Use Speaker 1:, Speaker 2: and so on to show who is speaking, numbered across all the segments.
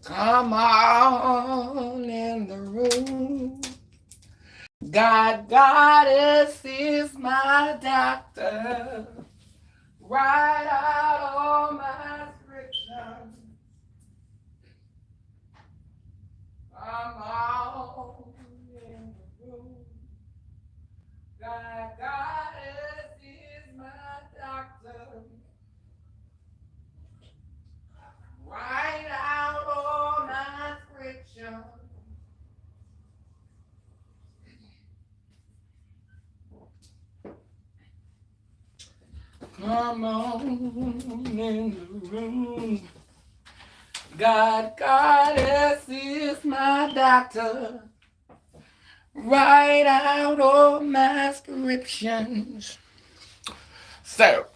Speaker 1: Come on in the room. Goddess is my doctor. Write out all my scriptures. Come on in the room. Goddess is my doctor. Write out all my scriptures. Come on in the room. Goddess is my doctor. Write out all my scriptures. So,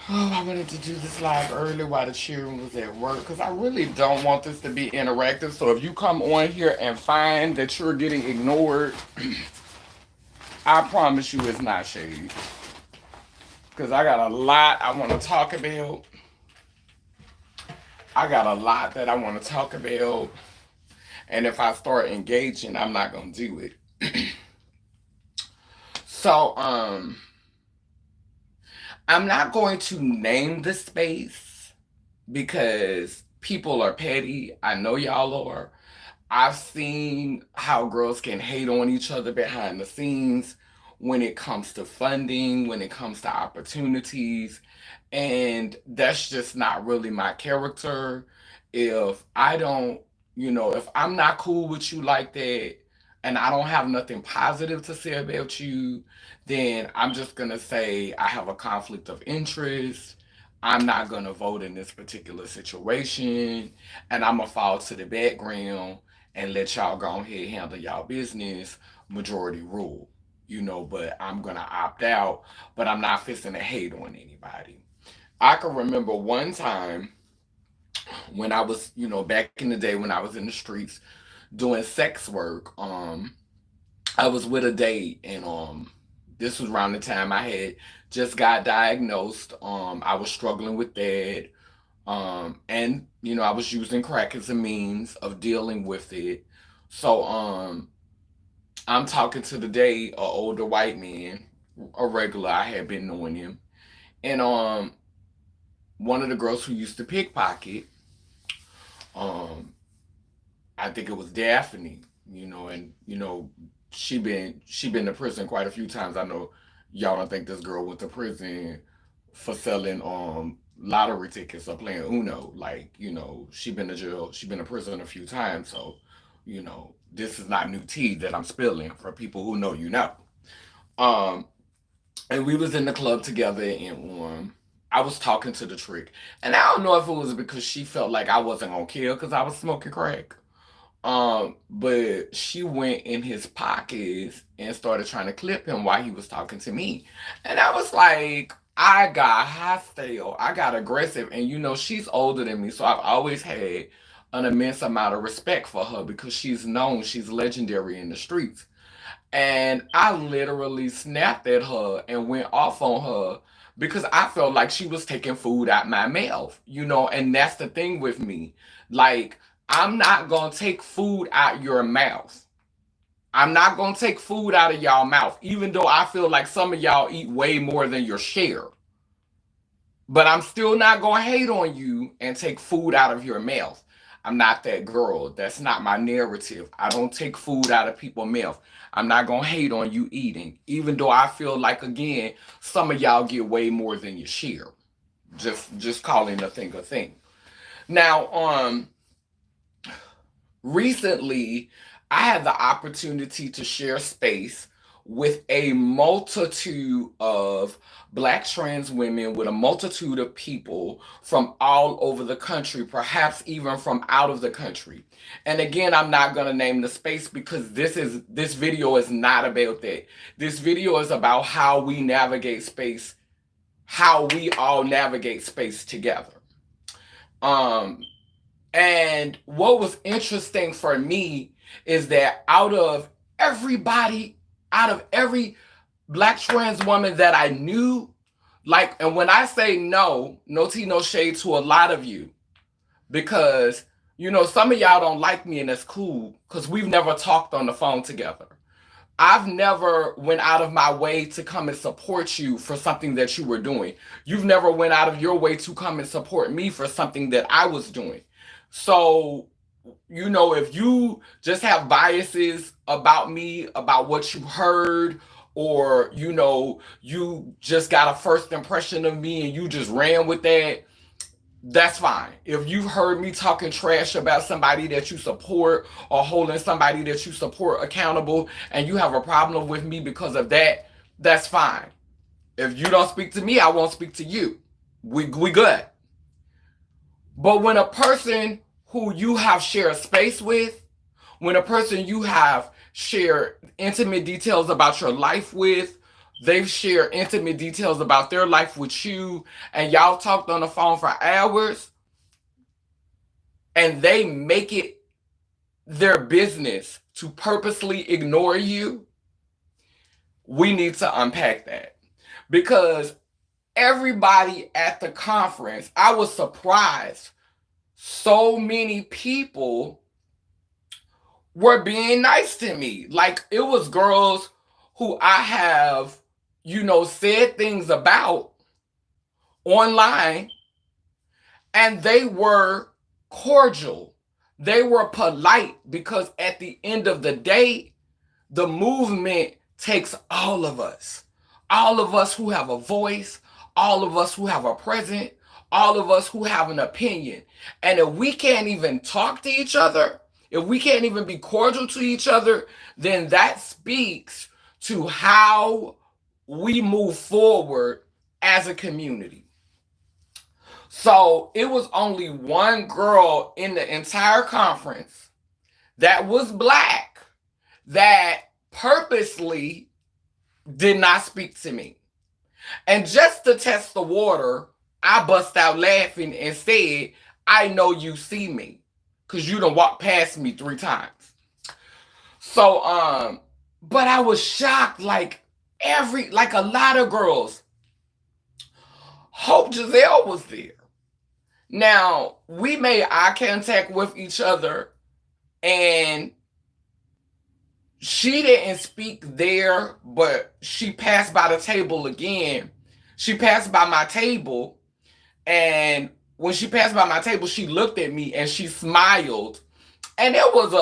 Speaker 1: I wanted to do this live early while the children was at work because I really don't want this to be interactive. So if you come on here and find that you're getting ignored, I promise you it's not shady. Because I got a lot I want to talk about. I got a lot that I want to talk about. And if I start engaging, I'm not going to do it. So, I'm not going to name the space because people are petty. I know y'all are. I've seen how girls can hate on each other behind the scenes when it comes to funding, when it comes to opportunities. And that's just not really my character. If I don't, if I'm not cool with you like that and I don't have nothing positive to say about you, then I'm just going to say I have a conflict of interest. I'm not going to vote in this particular situation. And I'm going to fall to the background and let y'all go ahead and handle y'all business, majority rule. But I'm going to opt out, but I'm not fixing to hate on anybody. I can remember one time when I was, back in the day when I was in the streets doing sex work. I was with a date, and this was around the time I had just got diagnosed. I was struggling with that. And I was using crack as a means of dealing with it. So I'm talking to the day, a older white man, a regular. I had been knowing him, and one of the girls who used to pickpocket, um, I think it was Daphne, and she been to prison quite a few times. I know y'all don't think this girl went to prison for selling lottery tickets or playing Uno. Like, she been to jail, she been to prison a few times. So, this is not new tea that I'm spilling for people who know Um and we was in the club together, and I was talking to the trick. And I don't know if it was because she felt like I wasn't gonna kill because I was smoking crack. But she went in his pockets and started trying to clip him while he was talking to me. And I was like, I got hostile, I got aggressive. And she's older than me, so I've always had an immense amount of respect for her because she's legendary in the streets. And I literally snapped at her and went off on her because I felt like she was taking food out my mouth, and that's the thing with me. Like, I'm not gonna take food out your mouth. I'm not gonna take food out of y'all mouth, even though I feel like some of y'all eat way more than your share. But I'm still not gonna hate on you and take food out of your mouth. I'm not that girl. That's not my narrative. I don't take food out of people's mouth. I'm not gonna hate on you eating, even though I feel like, again, some of y'all get way more than your share. Just calling a thing a thing. Now, recently, I had the opportunity to share space with a multitude of Black trans women, with a multitude of people from all over the country, perhaps even from out of the country. And again, I'm not going to name the space because this video is not about that. This video is about how we navigate space, how we all navigate space together. Um, and what was interesting for me is that out of every Black trans woman that I knew, Like, and when I say no, no tea, no shade to a lot of you, because, some of y'all don't like me and that's cool because we've never talked on the phone together. I've never went out of my way to come and support you for something that you were doing. You've never went out of your way to come and support me for something that I was doing. So, if you just have biases about me, about what you heard, or, you just got a first impression of me and you just ran with that, that's fine. If you've heard me talking trash about somebody that you support or holding somebody that you support accountable and you have a problem with me because of that, that's fine. If you don't speak to me, I won't speak to you. We good. But when a person who you have shared space with, when a person you have shared intimate details about your life with, they've shared intimate details about their life with you, and y'all talked on the phone for hours, and they make it their business to purposely ignore you, we need to unpack that. Because everybody at the conference, I was surprised so many people were being nice to me. Like, it was girls who I have, said things about online, and they were cordial. They were polite because at the end of the day, the movement takes all of us who have a voice, all of us who have a presence, all of us who have an opinion. And if we can't even talk to each other, if we can't even be cordial to each other, then that speaks to how we move forward as a community. So it was only one girl in the entire conference that was black that purposely did not speak to me. And just to test the water, I bust out laughing and said, I know you see me because you done walked past me 3 times. So, but I was shocked, like a lot of girls. Hope Giselle was there. Now, we made eye contact with each other, and she didn't speak there, but she passed by the table again. She passed by my table, and when she passed by my table, she looked at me and she smiled. And it was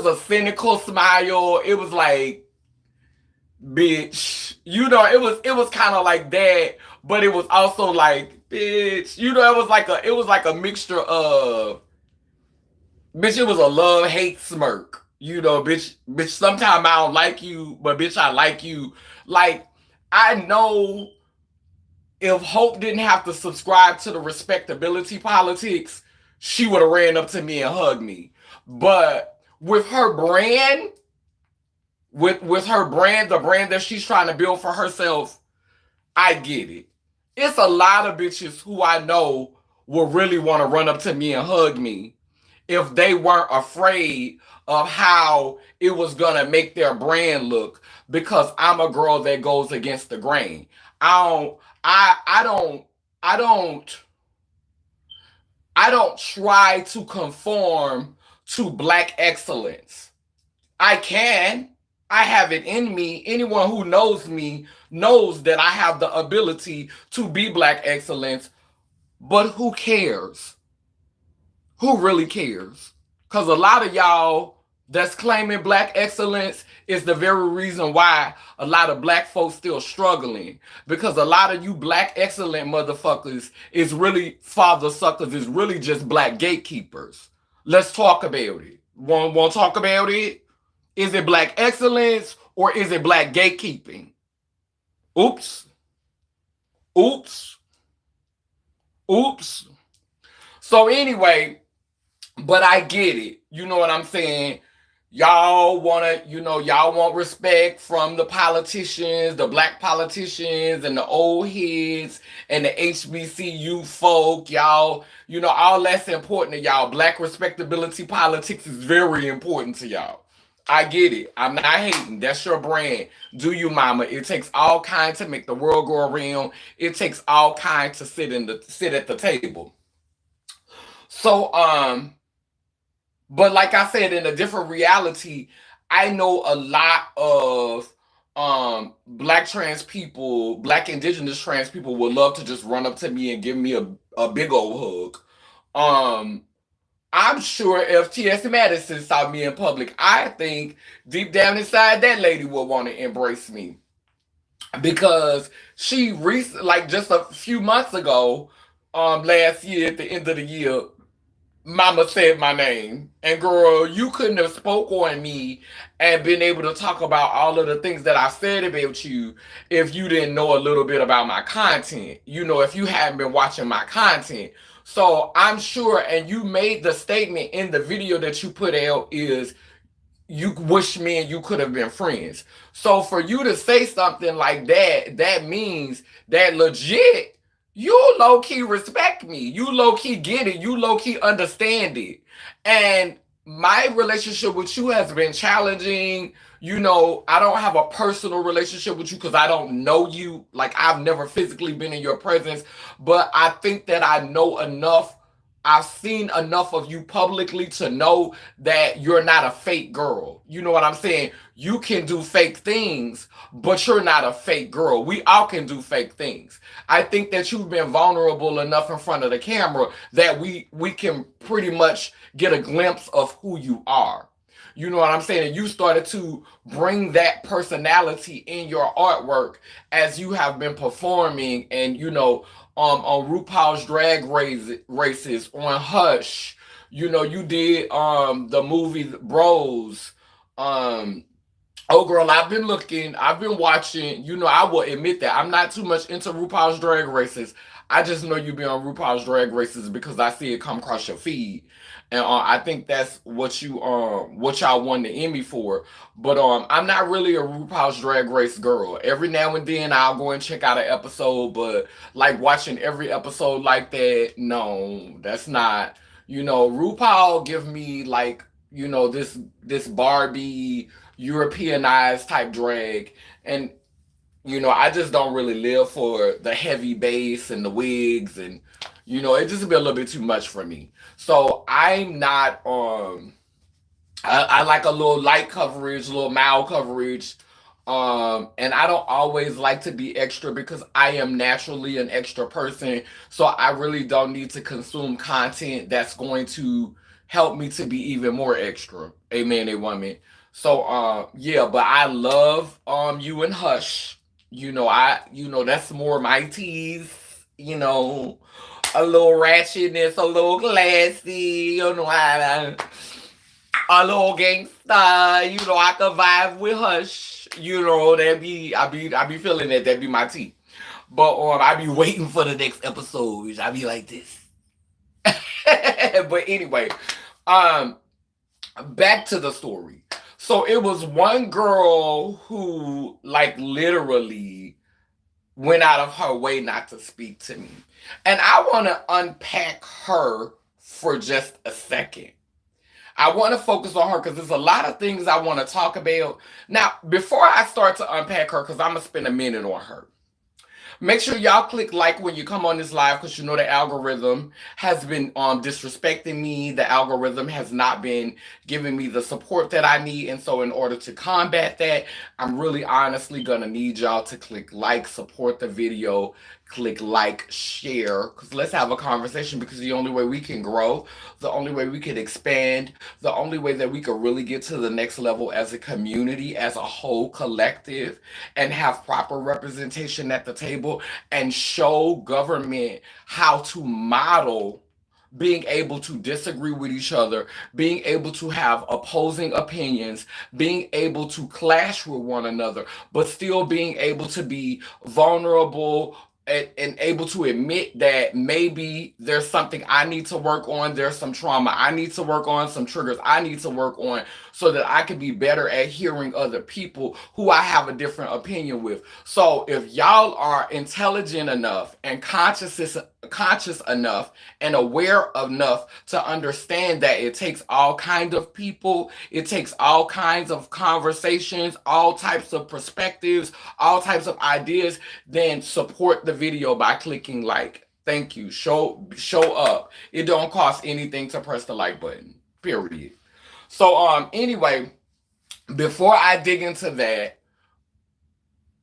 Speaker 1: a cynical smile. It was like, bitch. It was kind of like that, but it was also like, bitch. It was like a mixture of, bitch, it was a love-hate smirk. Bitch, sometimes I don't like you, but bitch, I like you. Like, I know if Hope didn't have to subscribe to the respectability politics, she would have ran up to me and hugged me. But with her brand, with her brand, the brand that she's trying to build for herself, I get it. It's a lot of bitches who I know will really want to run up to me and hug me if they weren't afraid of how it was gonna make their brand look, because I'm a girl that goes against the grain. I don't I don't I don't I don't try to conform to black excellence. I can. I have it in me. Anyone who knows me knows that I have the ability to be black excellence, but who cares? Who really cares? Because a lot of y'all that's claiming black excellence is the very reason why a lot of black folks still struggling. Because a lot of you black excellent motherfuckers is really, father suckers, is really just black gatekeepers. Let's talk about it. Want to talk about it? Is it black excellence or is it black gatekeeping? Oops. Oops. Oops. So anyway, but I get it. You know what I'm saying? Y'all want respect from the politicians, the black politicians and the old heads and the HBCU folk. Y'all, all that's important to y'all. Black respectability politics is very important to y'all. I get it. I'm not hating. That's your brand. Do you, mama? It takes all kinds to make the world go around. It takes all kinds to sit at the table. So but like I said, in a different reality, I know a lot of black trans people, black indigenous trans people would love to just run up to me and give me a big old hug. I'm sure if T.S. Madison saw me in public, I think deep down inside that lady would want to embrace me because like just a few months ago, last year at the end of the year, Mama said my name, and girl, you couldn't have spoke on me and been able to talk about all of the things that I said about you if you didn't know a little bit about my content. If you hadn't been watching my content. So I'm sure, and you made the statement in the video that you put out is you wish me and you could have been friends. So for you to say something like that, that means that legit you low key respect me. You low key get it. You low key understand it. And my relationship with you has been challenging. I don't have a personal relationship with you because I don't know you. Like, I've never physically been in your presence, but I think that I know enough. I've seen enough of you publicly to know that you're not a fake girl. You know what I'm saying? You can do fake things, but you're not a fake girl. We all can do fake things. I think that you've been vulnerable enough in front of the camera that we can pretty much get a glimpse of who you are. You know what I'm saying? And you started to bring that personality in your artwork as you have been performing and on RuPaul's races, on Hush. You did the movie Bros. Um Oh, girl, I've been watching. I will admit that I'm not too much into RuPaul's Drag Races. I just know you be on RuPaul's Drag Races because I see it come across your feed. And I think that's what y'all won the Emmy for. But I'm not really a RuPaul's Drag Race girl. Every now and then I'll go and check out an episode, but like watching every episode like that, no, that's not. RuPaul give me like, this Barbie Europeanized type drag. And, I just don't really live for the heavy bass and the wigs and, it just be a little bit too much for me. So I'm not, I like a little light coverage, a little mild coverage. And I don't always like to be extra because I am naturally an extra person. So I really don't need to consume content that's going to help me to be even more extra. Amen, a woman. So yeah, but I love you and Hush. That's more my tease, you know, a little ratchetness, a little classy, a little gangsta, I could vibe with Hush. I be feeling that. That be my tea. But I be waiting for the next episode. I be like this. But anyway, um, back to the story. So it was one girl who like literally went out of her way not to speak to me. And I want to unpack her for just a second. I want to focus on her because there's a lot of things I want to talk about. Now, before I start to unpack her, because I'm going to spend a minute on her, make sure y'all click like when you come on this live because the algorithm has been disrespecting me. The algorithm has not been giving me the support that I need. And so in order to combat that, I'm really honestly going to need y'all to click like, support the video, click like, share, because let's have a conversation because the only way we can grow, the only way we can expand, the only way that we could really get to the next level as a community, as a whole collective, and have proper representation at the table and show government how to model being able to disagree with each other, being able to have opposing opinions, being able to clash with one another, but still being able to be vulnerable and able to admit that maybe there's something I need to work on, there's some trauma I need to work on, some triggers I need to work on, so that I can be better at hearing other people who I have a different opinion with. So if y'all are intelligent enough and conscious enough and aware enough to understand that it takes all kinds of people, it takes all kinds of conversations, all types of perspectives, all types of ideas, then support the video by clicking like. Thank you. Show up. It don't cost anything to press the like button. Period. So anyway, before I dig into that,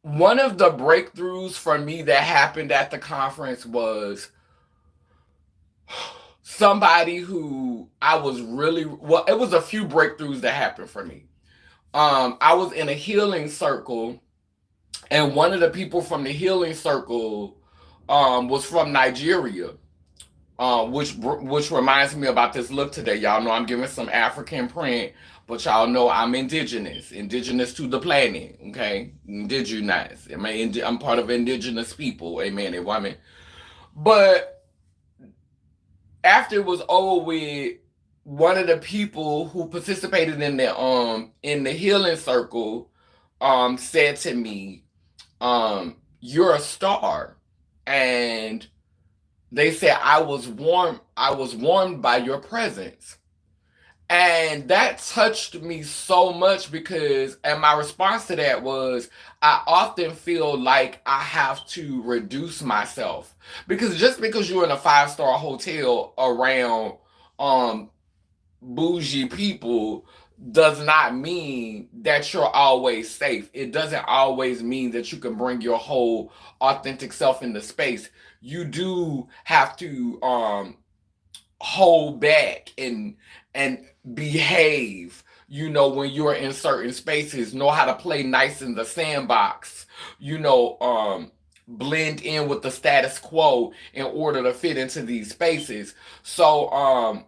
Speaker 1: one of the breakthroughs for me that happened at the conference was somebody who I was really well, it was a few breakthroughs that happened for me. I was in a healing circle, and one of the people from the healing circle was from Nigeria. Which reminds me about this look today. Y'all know I'm giving some African print, but y'all know I'm indigenous to the planet. Okay, indigenous. I'm part of indigenous people. Amen. And women. But after it was over with, one of the people who participated in the healing circle said to me, "You're a star," and they said I was warmed by your presence. And that touched me so much because, and my response to that was, I often feel like I have to reduce myself. Because just because you're in a five-star hotel around um bougie people does not mean that you're always safe. It doesn't always mean that you can bring your whole authentic self into space. You do have to hold back and behave, when you're in certain spaces, know how to play nice in the sandbox, blend in with the status quo in order to fit into these spaces. So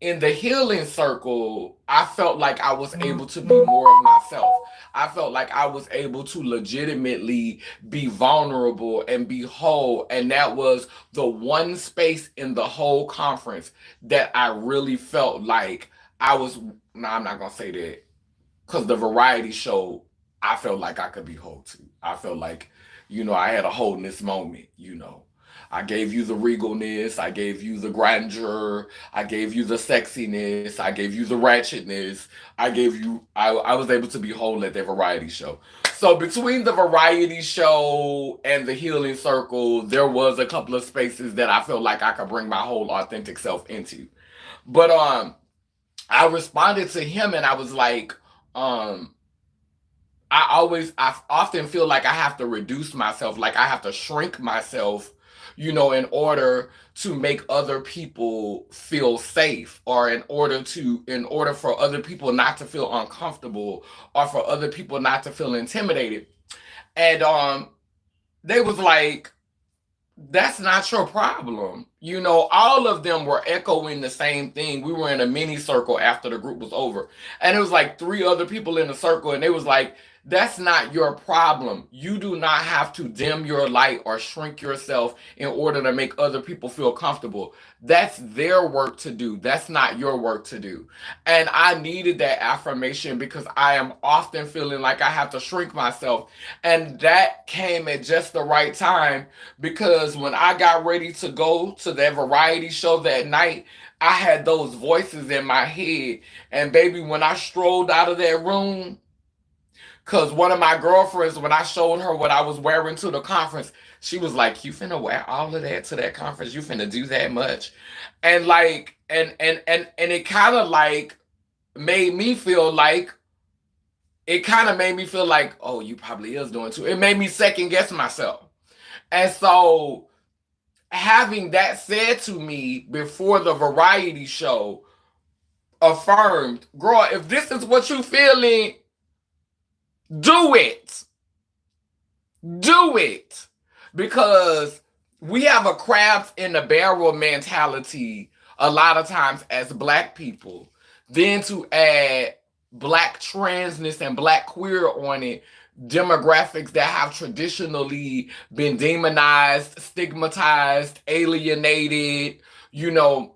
Speaker 1: in the healing circle, I felt like I was able to be more of myself. I felt like I was able to legitimately be vulnerable and be whole. And that was the one space in the whole conference that I really felt like I was. No, I'm not going to say that, because the variety show, I felt like I could be whole too. I felt like, I had a wholeness moment. I gave you the regalness, I gave you the grandeur, I gave you the sexiness, I gave you the ratchetness, I was able to be whole at that variety show. So between the variety show and the healing circle, there was a couple of spaces that I felt like I could bring my whole authentic self into. But I responded to him and I was like, um, I often feel like I have to reduce myself, like I have to shrink myself, in order to make other people feel safe, or in order for other people not to feel uncomfortable, or for other people not to feel intimidated. And they was like, that's not your problem. All of them were echoing the same thing. We were in a mini circle after the group was over. And it was like three other people in the circle, and they was like, that's not your problem. You do not have to dim your light or shrink yourself in order to make other people feel comfortable. That's their work to do. That's not your work to do. And I needed that affirmation because I am often feeling like I have to shrink myself. And that came at just the right time, because when I got ready to go to that variety show that night, I had those voices in my head. And baby, when I strolled out of that room, because one of my girlfriends, when I showed her what I was wearing to the conference, she was like, "You finna wear all of that to that conference? You finna do that much?" And like, and it kind of like made me feel like, oh, you probably is doing too. It made me second guess myself. And so having that said to me before the variety show affirmed, girl, if this is what you feeling, do it. Do it. Because we have a crabs in the barrel mentality a lot of times as Black people. Then to add Black transness and Black queer on it, demographics that have traditionally been demonized, stigmatized, alienated, you know,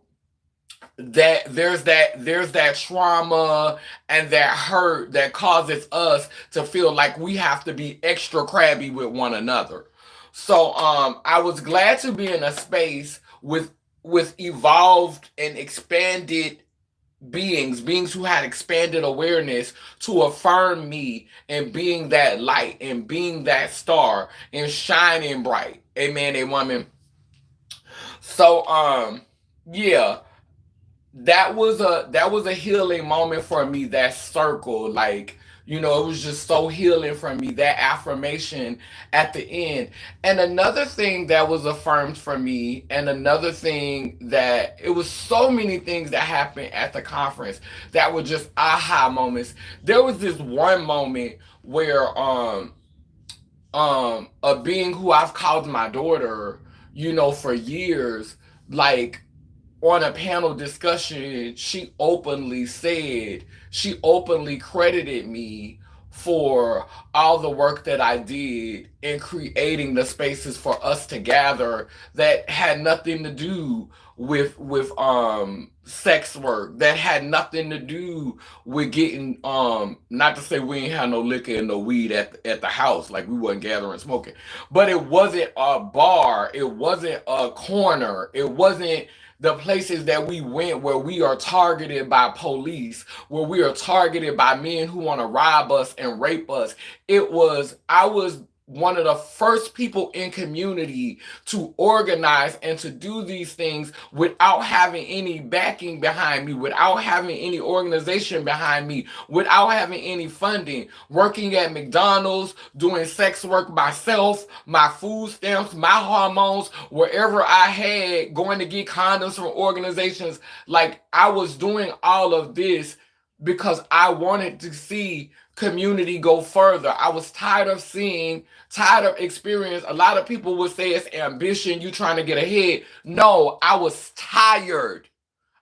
Speaker 1: there's that trauma and that hurt that causes us to feel like we have to be extra crabby with one another. So I was glad to be in a space with evolved and expanded beings who had expanded awareness to affirm me and being that light and being that star and shining bright. Amen, a woman. So yeah, that was a healing moment for me. That circle, like, it was just so healing for me, that affirmation at the end. And another thing that was affirmed for me, and another thing that, it was so many things that happened at the conference that were just aha moments. There was this one moment where a being who I've called my daughter, for years, like, on a panel discussion, she openly credited me for all the work that I did in creating the spaces for us to gather that had nothing to do with sex work, that had nothing to do with getting, not to say we ain't had no liquor and no weed at the house, like we wasn't gathering smoking, but it wasn't a bar, it wasn't a corner, it wasn't the places that we went where we are targeted by police, where we are targeted by men who want to rob us and rape us. I was one of the first people in community to organize and to do these things without having any backing behind me, without having any organization behind me, without having any funding. Working at McDonald's, doing sex work myself, my food stamps, my hormones, wherever I had, going to get condoms from organizations. Like, I was doing all of this because I wanted to see community go further. I was tired of experience. A lot of people would say it's ambition, you trying to get ahead. No, I was tired.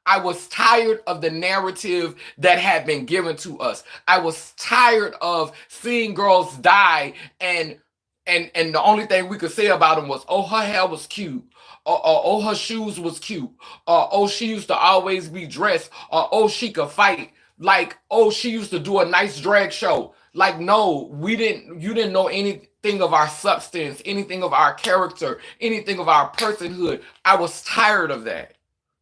Speaker 1: I was tired of the narrative that had been given to us. I was tired of seeing girls die, and the only thing we could say about them was, oh, her hair was cute, or oh, her shoes was cute, or oh, she used to always be dressed, or oh, she could fight, like, oh, she used to do a nice drag show. Like, no, you didn't know anything of our substance, anything of our character, anything of our personhood. I was tired of that.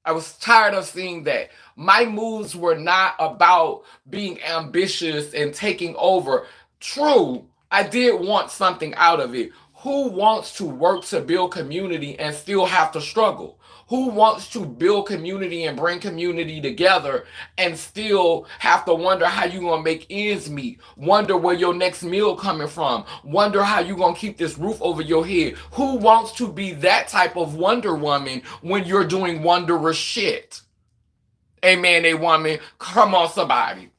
Speaker 1: I was tired of seeing that. My moves were not about being ambitious and taking over. True, I did want something out of it. Who wants to work to build community and still have to struggle? Who wants to build community and bring community together and still have to wonder how you gonna make ends meet? Wonder where your next meal coming from? Wonder how you gonna keep this roof over your head? Who wants to be that type of Wonder Woman when you're doing wondrous shit? Amen, a woman. Come on, somebody.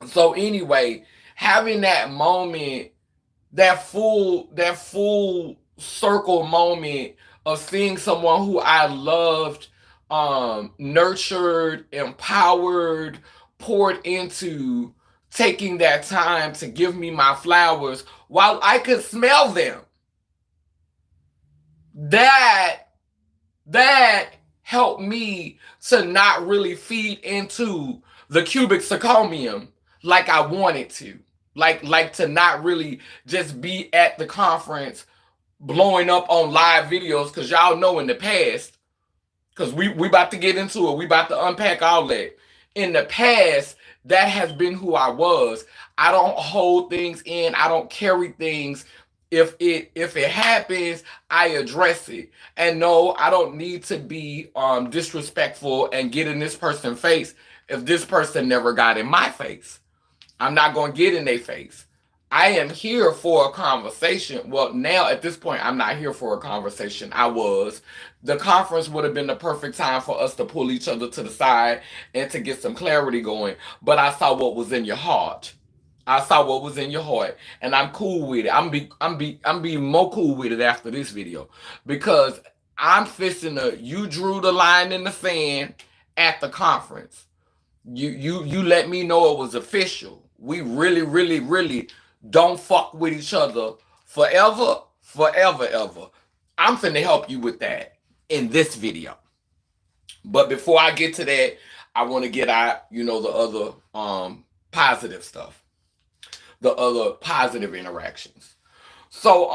Speaker 1: So anyway, having that moment, that full circle moment of seeing someone who I loved, nurtured, empowered, poured into, taking that time to give me my flowers while I could smell them. That that helped me to not really feed into the cubic zirconium like I wanted to. Like to not really just be at the conference blowing up on live videos, because y'all know in the past, because we about to get into it, we about to unpack all that. In the past, that has been who I was. I don't hold things in, I don't carry things. If it happens, I address it. And no, I don't need to be disrespectful and get in this person's face if this person never got in my face. I'm not going to get in their face. I am here for a conversation. Well, now at this point, I'm not here for a conversation. I was. The conference would have been the perfect time for us to pull each other to the side and to get some clarity going. But I saw what was in your heart. I saw what was in your heart, and I'm cool with it. I'm being more cool with it after this video, because I'm fixing to. You drew the line in the sand at the conference. You let me know it was official. We really, really, really don't fuck with each other forever, forever, ever. I'm finna help you with that in this video. But before I get to that, I want to get out, the other positive stuff, the other positive interactions. So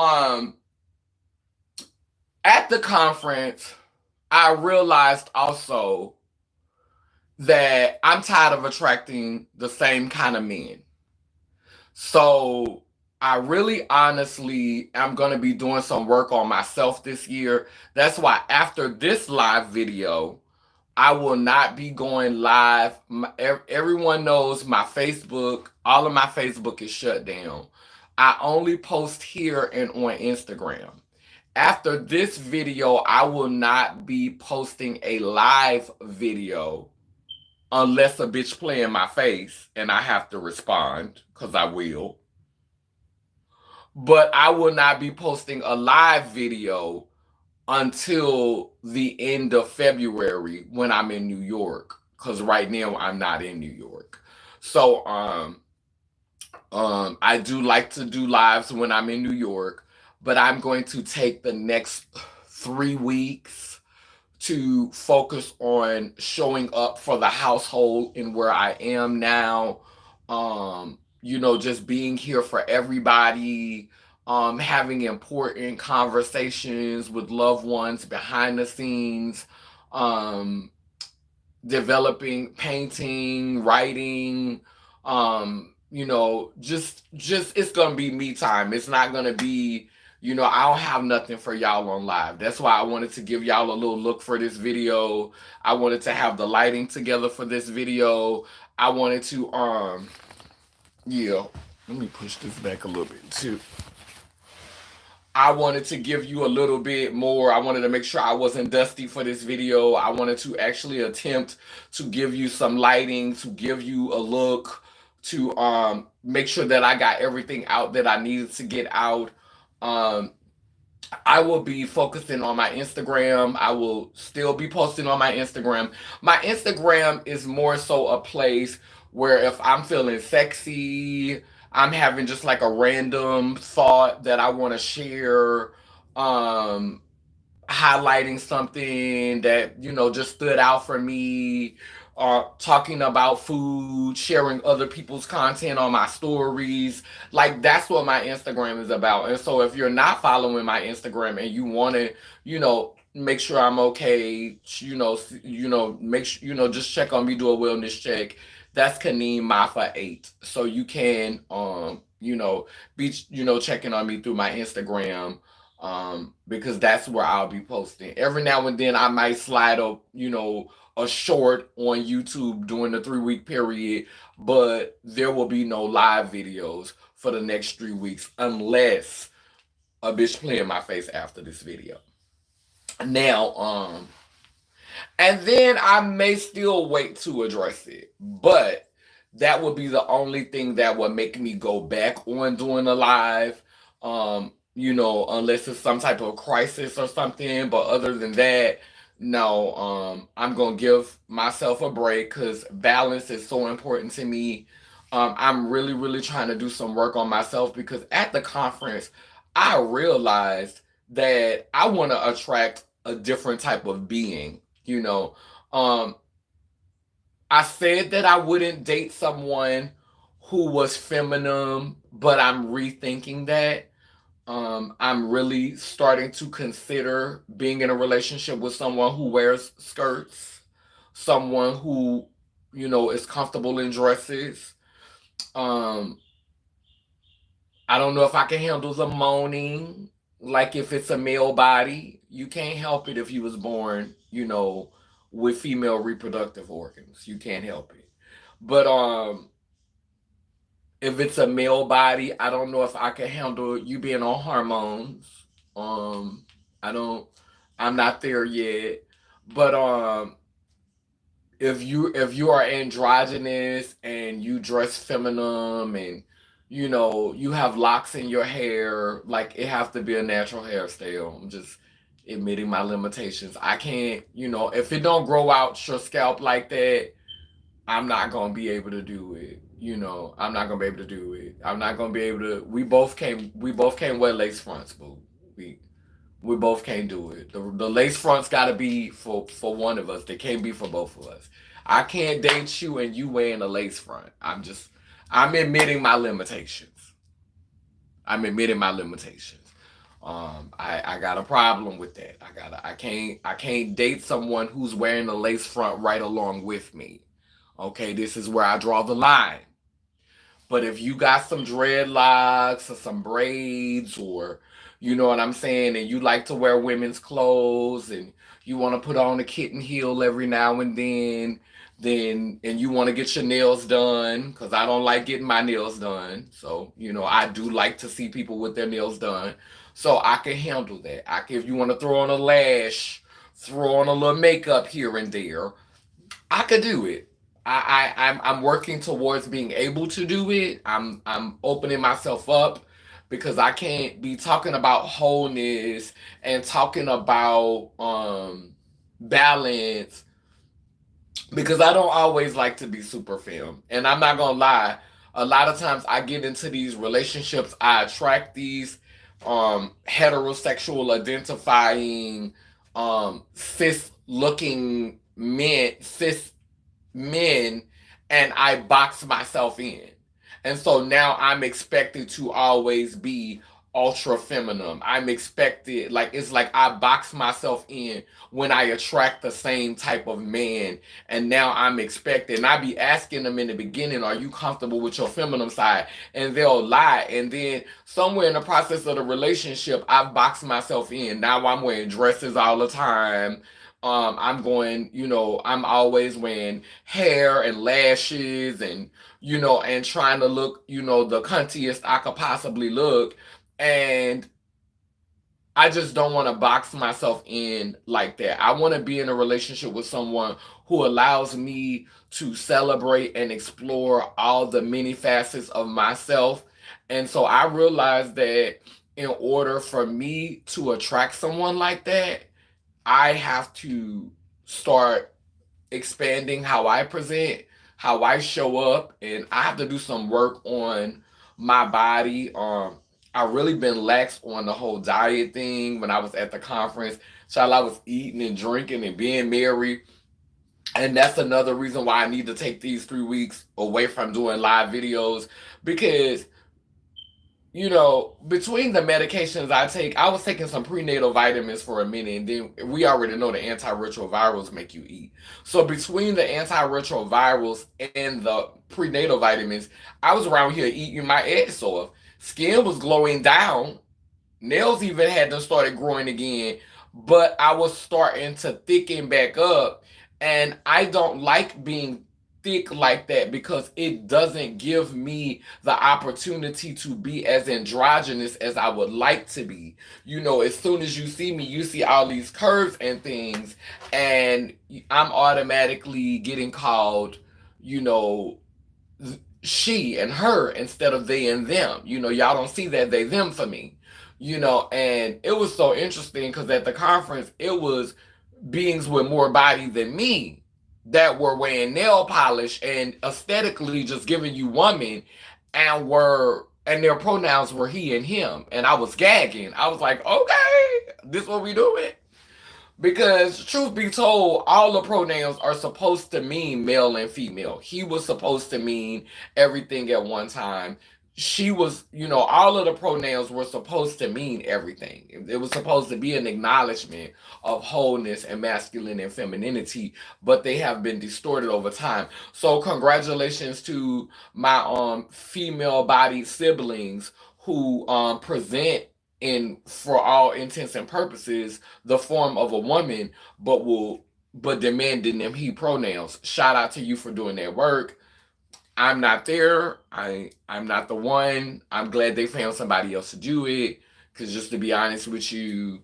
Speaker 1: at the conference, I realized also that I'm tired of attracting the same kind of men. So I really honestly am going to be doing some work on myself this year. That's why after this live video, I will not be going live. Everyone knows my Facebook, all of my Facebook is shut down. I only post here and on Instagram. After this video, I will not be posting a live video unless a bitch play in my face and I have to respond, because I will. But I will not be posting a live video until the end of February when I'm in New York. Because right now I'm not in New York. So I do like to do lives when I'm in New York, but I'm going to take the next 3 weeks to focus on showing up for the household and where I am now. Just being here for everybody, having important conversations with loved ones behind the scenes, um, developing painting, writing, just it's gonna be me time. It's not gonna be, I don't have nothing for y'all on live. That's why I wanted to give y'all a little look for this video. I wanted to have the lighting together for this video. I wanted to yeah, let me push this back a little bit too. I wanted to give you a little bit more. I wanted to make sure I wasn't dusty for this video. I wanted to actually attempt to give you some lighting, to give you a look, to make sure that I got everything out that I needed to get out. Um, I will be focusing on my Instagram. I will still be posting on my Instagram. My Instagram is more so a place where if I'm feeling sexy, I'm having just like a random thought that I want to share, um, highlighting something that just stood out for me, talking about food, sharing other people's content on my stories. Like that's what my Instagram is about. And so if you're not following my Instagram and you want to make sure I'm okay, make sure just check on me, do a wellness check. That's Kaneem Mafa 8. So you can be checking on me through my Instagram, because that's where I'll be posting. Every now and then I might slide a short on YouTube during the 3 week period, but there will be no live videos for the next 3 weeks unless a bitch play in my face after this video. Now, and then I may still wait to address it, but that would be the only thing that would make me go back on doing a live. Unless it's some type of crisis or something. But other than that, no, I'm gonna give myself a break because balance is so important to me. I'm really, really trying to do some work on myself because at the conference, I realized that I want to attract a different type of being. You know, um, I said that I wouldn't date someone who was feminine, but I'm rethinking that. I'm really starting to consider being in a relationship with someone who wears skirts, someone who, is comfortable in dresses. Um, I don't know if I can handle the moaning. Like if it's a male body, you can't help it if you was born, with female reproductive organs. You can't help it. But if it's a male body, I don't know if I can handle you being on hormones. Um, I don't. I'm not there yet. But if you are androgynous and you dress feminine and you have locks in your hair, like it have to be a natural hairstyle. I'm just admitting my limitations. I can't, if it don't grow out your scalp like that, I'm not gonna be able to do it. I'm not gonna be able to do it. I'm not gonna be able to. We both can't wear lace fronts, boo. We We both can't do it. The lace front's got to be for one of us. They can't be for both of us. I can't date you and you wearing a lace front. I'm admitting my limitations. I'm admitting my limitations. I got a problem with that. I can't date someone who's wearing a lace front right along with me. Okay, this is where I draw the line. But if you got some dreadlocks or some braids, or you know what I'm saying, and you like to wear women's clothes and you want to put on a kitten heel every now and then and you want to get your nails done, because I don't like getting my nails done. So, I do like to see people with their nails done. So I can handle that. If you want to throw on a lash, throw on a little makeup here and there, I could do it. I'm working towards being able to do it. I'm opening myself up, because I can't be talking about wholeness and talking about balance, because I don't always like to be super femme. And I'm not gonna lie, a lot of times I get into these relationships, I attract these heterosexual identifying cis looking men, and I box myself in. And so now I'm expected to always be ultra feminine. I'm expected, like, it's like I box myself in when I attract the same type of man. And now I'm expected, and I be asking them in the beginning, are you comfortable with your feminine side? And they'll lie. And then somewhere in the process of the relationship, I've boxed myself in. Now I'm wearing dresses all the time. I'm always wearing hair and lashes, and trying to look, the cuntiest I could possibly look. And I just don't want to box myself in like that. I want to be in a relationship with someone who allows me to celebrate and explore all the many facets of myself. And so I realized that in order for me to attract someone like that, I have to start expanding how I present, how I show up, and I have to do some work on my body. I really been lax on the whole diet thing when I was at the conference. So I was eating and drinking and being merry. And that's another reason why I need to take these 3 weeks away from doing live videos, because between the medications I take, I was taking some prenatal vitamins for a minute, and then we already know the antiretrovirals make you eat. So between the antiretrovirals and the prenatal vitamins, I was around here eating my ass off. Skin was glowing down. Nails even hadn't started growing again, but I was starting to thicken back up. And I don't like being thick like that, because it doesn't give me the opportunity to be as androgynous as I would like to be. As soon as you see me, you see all these curves and things, and I'm automatically getting called, you know, she and her instead of they and them. Y'all don't see that they them for me. And it was so interesting, because at the conference, it was beings with more body than me that were wearing nail polish and aesthetically just giving you woman, and their pronouns were he and him. And I was gagging. I was like, okay, this what we doing? Because truth be told, all the pronouns are supposed to mean male and female. He was supposed to mean everything at one time. She was, all of the pronouns were supposed to mean everything. It was supposed to be an acknowledgement of wholeness and masculine and femininity, but they have been distorted over time. So congratulations to my female bodied siblings who present in, for all intents and purposes, the form of a woman, but demanding them he pronouns. Shout out to you for doing that work. I'm not there. I'm not the one. I'm glad they found somebody else to do it. Cause just to be honest with you,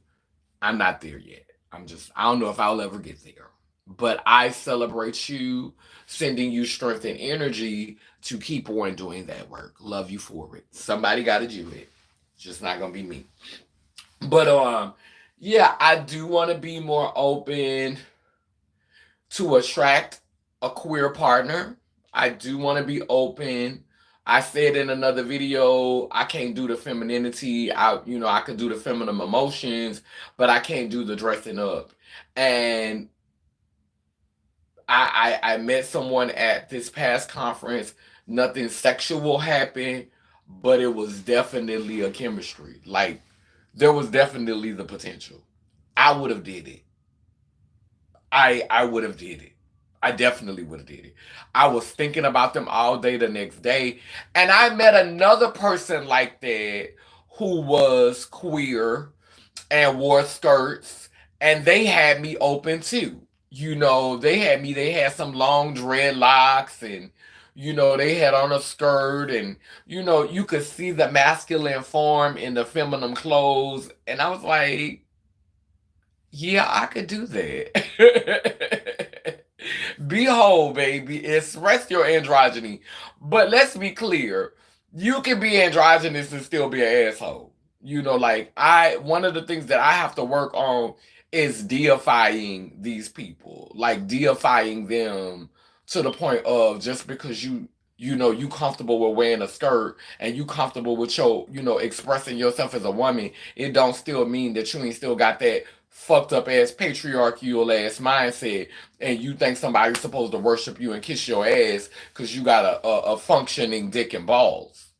Speaker 1: I'm not there yet. I don't know if I'll ever get there. But I celebrate you, sending you strength and energy to keep on doing that work. Love you for it. Somebody gotta do it. It's just not gonna be me. But yeah, I do want to be more open to attract a queer partner. I do want to be open. I said in another video, I can't do the femininity. I could do the feminine emotions, but I can't do the dressing up. And I met someone at this past conference. Nothing sexual happened, but it was definitely a chemistry. Like there was definitely the potential. I would have did it. I would have did it. I definitely would have did it. I was thinking about them all day the next day, and I met another person like that who was queer and wore skirts, and they had me open too. They had some long dreadlocks, and they had on a skirt, and you could see the masculine form in the feminine clothes, and I was like, yeah, I could do that. Be whole, baby. Express your androgyny. But let's be clear. You can be androgynous and still be an asshole. Like one of the things that I have to work on is deifying these people. Like deifying them to the point of just because you comfortable with wearing a skirt and you comfortable with expressing yourself as a woman, it don't still mean that you ain't still got that fucked up ass patriarchal ass mindset, and you think somebody's supposed to worship you and kiss your ass because you got a functioning dick and balls,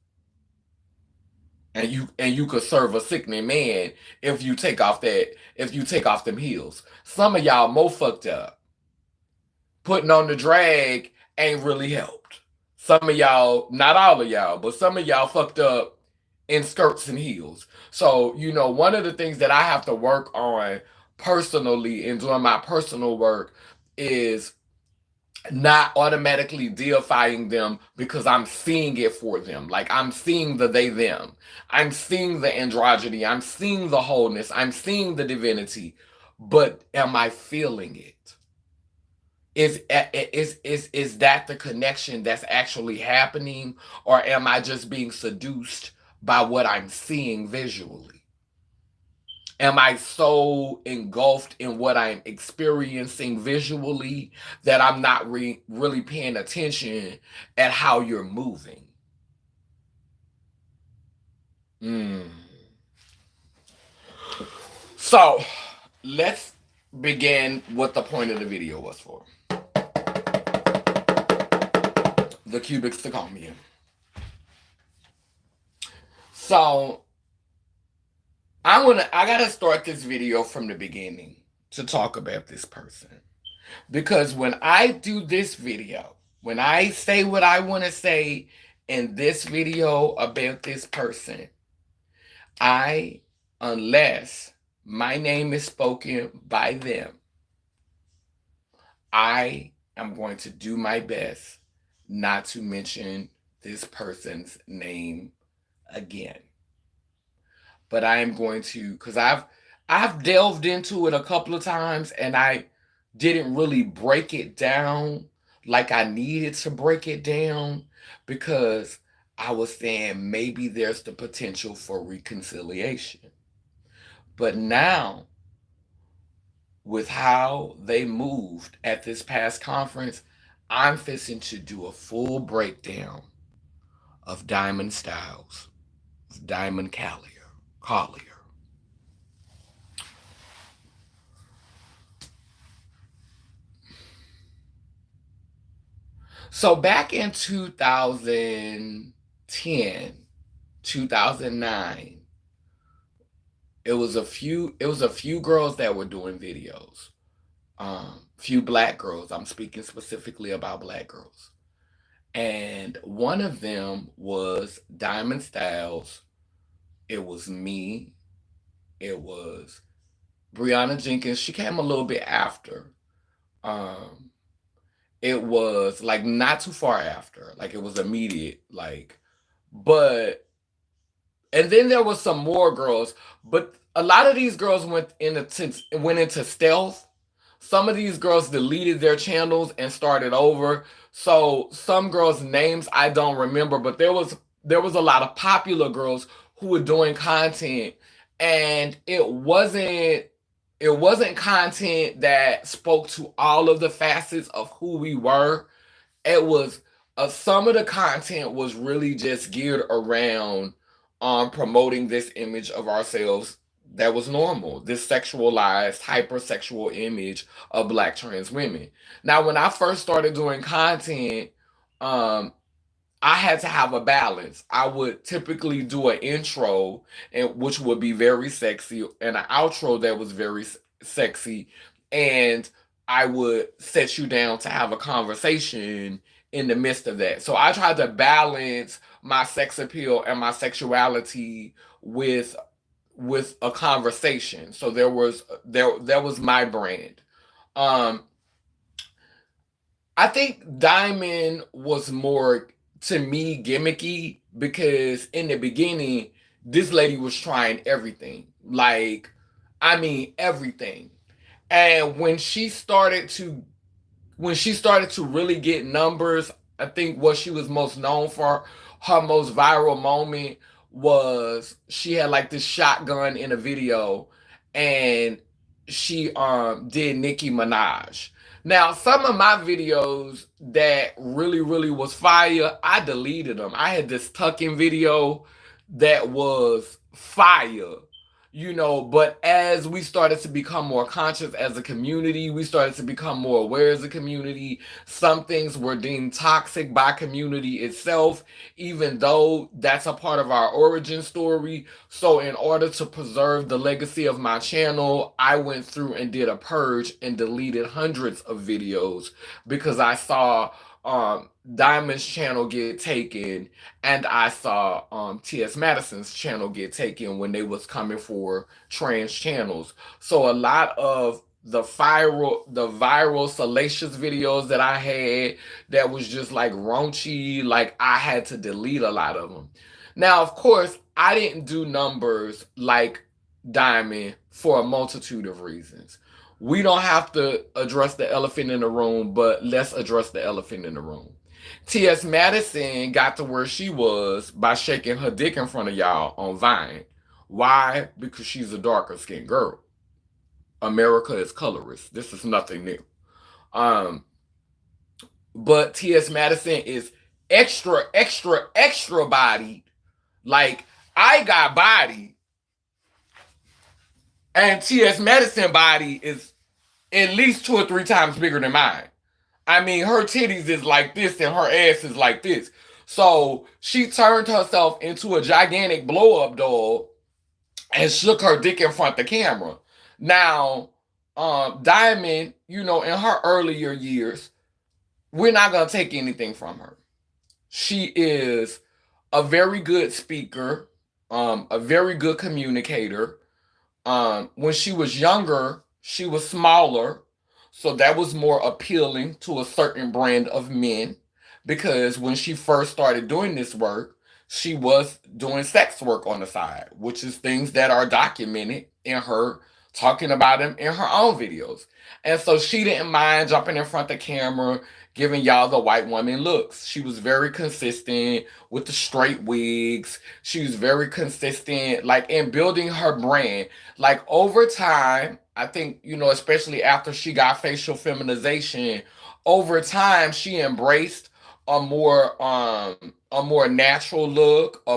Speaker 1: and you could serve a sickening man if you take off them heels. Some of y'all more fucked up. Putting on the drag ain't really helped. Some of y'all, not all of y'all, but some of y'all fucked up in skirts and heels. So, one of the things that I have to work on personally in doing my personal work is not automatically deifying them because I'm seeing it for them. Like I'm seeing the they them. I'm seeing the androgyny. I'm seeing the wholeness. I'm seeing the divinity. But am I feeling it? Is that the connection that's actually happening, or am I just being seduced by what I'm seeing visually? Am I so engulfed in what I'm experiencing visually that I'm not really paying attention at how you're moving? Mm. So let's begin what the point of the video was for. The cubic zirconia. So I gotta start this video from the beginning to talk about this person. Because when I do this video, when I say what I want to say in this video about this person, unless my name is spoken by them, I am going to do my best not to mention this person's name again. But I am going to, because I've delved into it a couple of times and I didn't really break it down like I needed to break it down, because I was saying maybe there's the potential for reconciliation. But now, with how they moved at this past conference, I'm fixing to do a full breakdown of Diamond Styles, Diamond Collier. So back in 2010, 2009, it was a few girls that were doing videos. Few black girls. I'm speaking specifically about black girls. And one of them was Diamond Styles. It was me. It was Brianna Jenkins. She came a little bit after. It was like not too far after. Like it was immediate. And then there was some more girls, but a lot of these girls went into stealth. Some of these girls deleted their channels and started over. So some girls' names I don't remember, but there was a lot of popular girls who were doing content, and it wasn't content that spoke to all of the facets of who we were. It was some of the content was really just geared around promoting this image of ourselves that was normal, this sexualized, hypersexual image of Black trans women. Now, when I first started doing content, um, I had to have a balance. I would typically do an intro, and which would be very sexy, and an outro that was very sexy, and I would set you down to have a conversation in the midst of that. So I tried to balance my sex appeal and my sexuality with a conversation. So there was my brand. Um, I think Diamond was more, to me, gimmicky because in the beginning, this lady was trying everything. Like, I mean, everything. And when she started to really get numbers, I think what she was most known for, her most viral moment was she had like this shotgun in a video, and she did Nicki Minaj. Now, some of my videos that really was fire, I deleted them. I had this tucking video that was fire, but as we started to become more conscious as a community, we started to become more aware as a community. Some things were deemed toxic by community itself, even though that's a part of our origin story. So in order to preserve the legacy of my channel, I went through and did a purge and deleted hundreds of videos because I saw Diamond's channel get taken, and I saw T.S. Madison's channel get taken when they was coming for trans channels. So a lot of the viral salacious videos that I had that was just like raunchy, like I had to delete a lot of them. Now, of course, I didn't do numbers like Diamond for a multitude of reasons. We don't have to address the elephant in the room, but let's address the elephant in the room. T.S. Madison got to where she was by shaking her dick in front of y'all on Vine. Why? Because she's a darker skinned girl. America is colorist. This is nothing new. Um, but T.S. Madison is extra bodied. Like, I got body, and T.S. Madison body is at least 2 or 3 times bigger than mine. I mean, her titties is like this and her ass is like this. So she turned herself into a gigantic blow up doll and shook her dick in front of the camera. Now, Diamond, in her earlier years, we're not going to take anything from her. She is a very good speaker, a very good communicator. When she was younger, she was smaller, so that was more appealing to a certain brand of men because when she first started doing this work, she was doing sex work on the side, which is things that are documented in her talking about them in her own videos. And so she didn't mind jumping in front of the camera, giving y'all the white woman looks. She was very consistent with the straight wigs. She was very consistent, like in building her brand. Like over time, I think, especially after she got facial feminization, over time she embraced a more natural look, a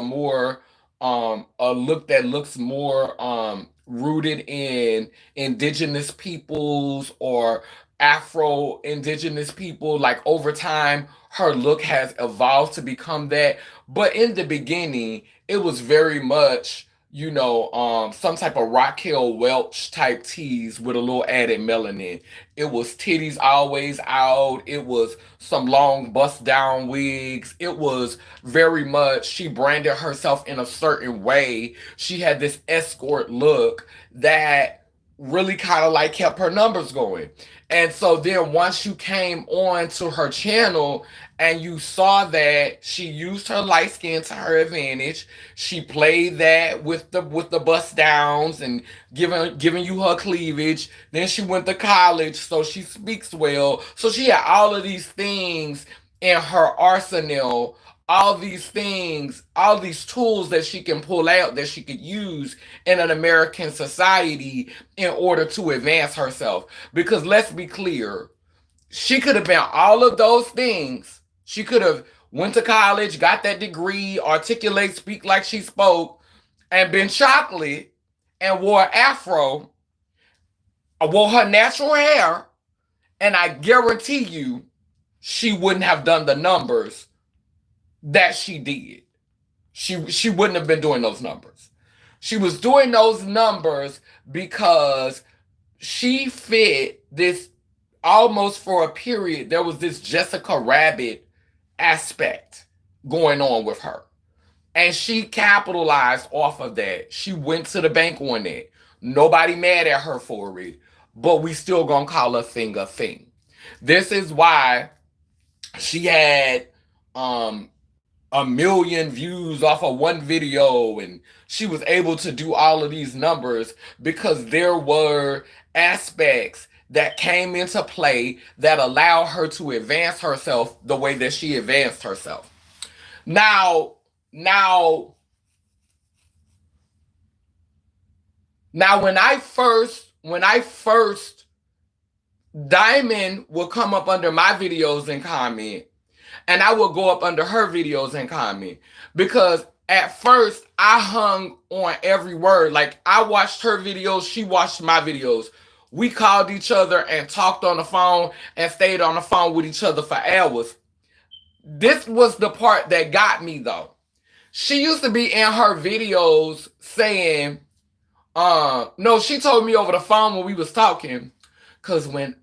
Speaker 1: look that looks more rooted in indigenous peoples or Afro indigenous people. Like over time, her look has evolved to become that. But in the beginning, it was very much, some type of Raquel Welch type tease with a little added melanin. It was titties always out. It was some long bust down wigs. It was very much, she branded herself in a certain way. She had this escort look that really kind of like kept her numbers going. And so then once you came on to her channel and you saw that she used her light skin to her advantage, she played that with the bust downs and giving you her cleavage. Then she went to college, so she speaks well. So she had all of these things in her arsenal, all these things, all these tools that she can pull out that she could use in an American society in order to advance herself. Because let's be clear, she could have been all of those things She could have went to college, got that degree, articulate, speak like she spoke, and been chocolate and wore an afro, wore her natural hair, and I guarantee you she wouldn't have done the numbers that she did. She wouldn't have been doing those numbers. She was doing those numbers because she fit this almost for a period. There was this Jessica Rabbit aspect going on with her. And she capitalized off of that. She went to the bank on that. Nobody mad at her for it, but we still gonna call a thing a thing. This is why she had um a million views off of one video, and she was able to do all of these numbers because there were aspects that came into play that allowed her to advance herself the way that she advanced herself. Now, now, now, when I first Diamond will come up under my videos and comment, and I will go up under her videos and comment, because at first I hung on every word. Like, I watched her videos, she watched my videos. We called each other and talked on the phone and stayed on the phone with each other for hours. This was the part that got me though. She used to be in her videos saying, no, she told me over the phone when we was talking, cause when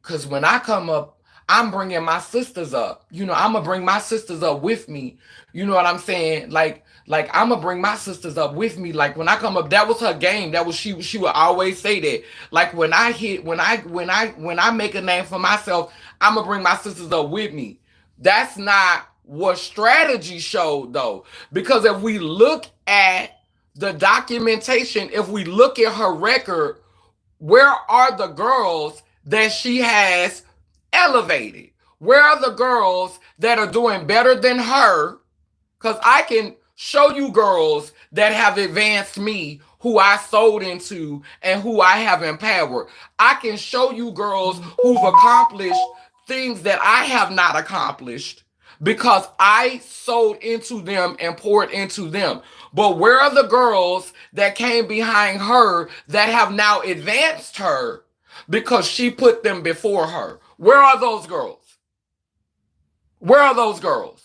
Speaker 1: I come up, I'm bringing my sisters up. I'm gonna bring my sisters up with me. You know what I'm saying? Like I'm gonna bring my sisters up with me. Like, when I come up, that was her game. That was she would always say that. Like, when I make a name for myself, I'm gonna bring my sisters up with me. That's not what strategy showed though. Because if we look at the documentation, if we look at her record, where are the girls that she has elevated? Where are the girls that are doing better than her? Because I can show you girls that have advanced me, who I sold into and who I have empowered. I can show you girls who've accomplished things that I have not accomplished because I sold into them and poured into them. But where are the girls that came behind her that have now advanced her because she put them before her? Where are those girls? Where are those girls?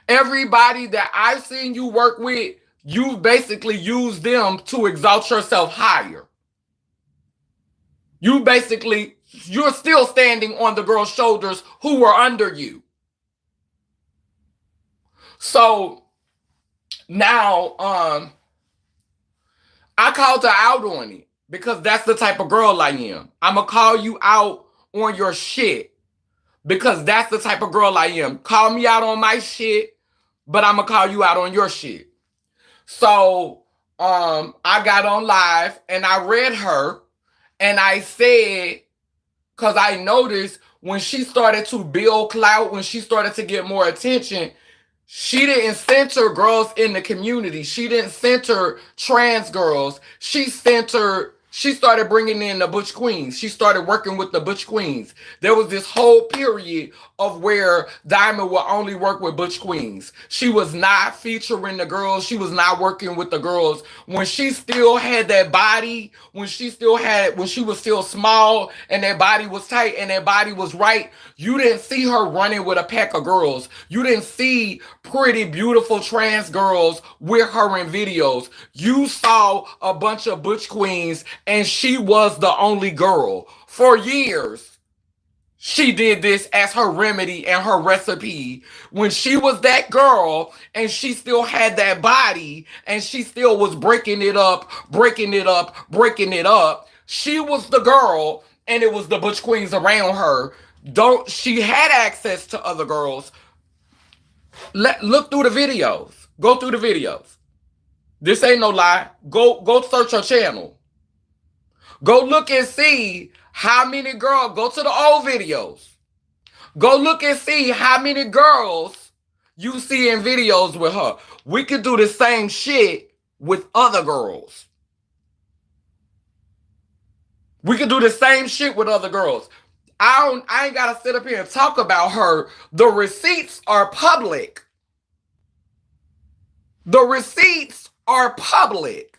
Speaker 1: Everybody that I've seen you work with, you basically use them to exalt yourself higher. You're still standing on the girls' shoulders who were under you. So now, I called her out on it because that's the type of girl I am. I'm gonna call you out on your shit because that's the type of girl I am. Call me out on my shit, but I'm gonna call you out on your shit. So, I got on live and I read her and I said, because I noticed when she started to build clout, when she started to get more attention, she didn't center girls in the community. She didn't center trans girls. She started bringing in the Butch Queens. She started working with the Butch Queens. There was this whole period of where Diamond would only work with Butch Queens. She was not featuring the girls. She was not working with the girls. When she still had that body, when she was still small and that body was tight and that body was right, you didn't see her running with a pack of girls. You didn't see pretty, beautiful trans girls with her in videos. You saw a bunch of Butch Queens and she was the only girl. For years, she did this as her remedy and her recipe. When she was that girl and she still had that body and she still was breaking it up, breaking it up, breaking it up, she was the girl and it was the Butch Queens around her. She had access to other girls. Look through the videos. Go through the videos. This ain't no lie. Go search her channel. Go look and see how many girls. Go to the old videos. Go look and see how many girls you see in videos with her. We could do the same shit with other girls. We could do the same shit with other girls. I ain't gotta sit up here and talk about her. The receipts are public. The receipts are public.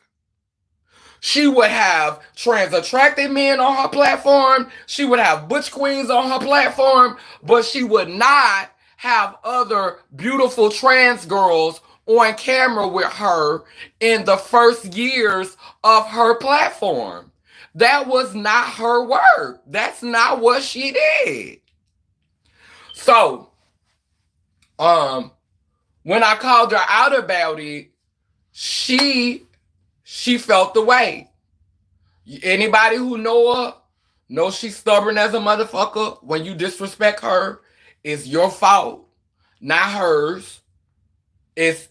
Speaker 1: She would have trans attracted men on her platform. She would have butch queens on her platform, but she would not have other beautiful trans girls on camera with her in the first years of her platform. That was not her work. That's not what she did. So, um, when I called her out about it, she she felt the way. Anybody who know her knows she's stubborn as a motherfucker. When you disrespect her, it's your fault, not hers. It's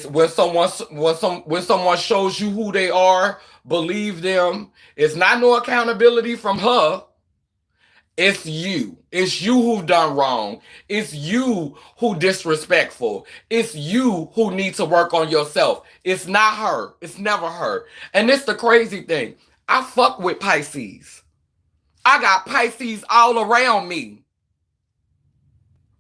Speaker 1: when someone shows you who they are, believe them. It's not no accountability from her. It's you. It's you who done wrong. It's you who disrespectful. It's you who need to work on yourself. It's not her. It's never her. And it's the crazy thing. I fuck with Pisces. I got Pisces all around me.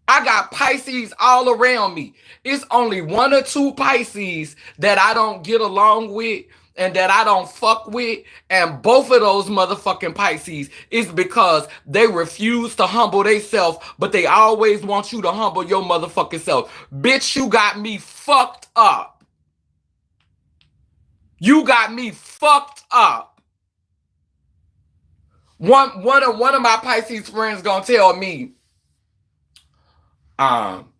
Speaker 1: I got Pisces all around me. It's only one or two Pisces that I don't get along with and that I don't fuck with. And both of those motherfucking Pisces is because they refuse to humble themselves, but they always want you to humble your motherfucking self. Bitch, you got me fucked up. You got me fucked up. One of my Pisces friends gonna tell me, Um,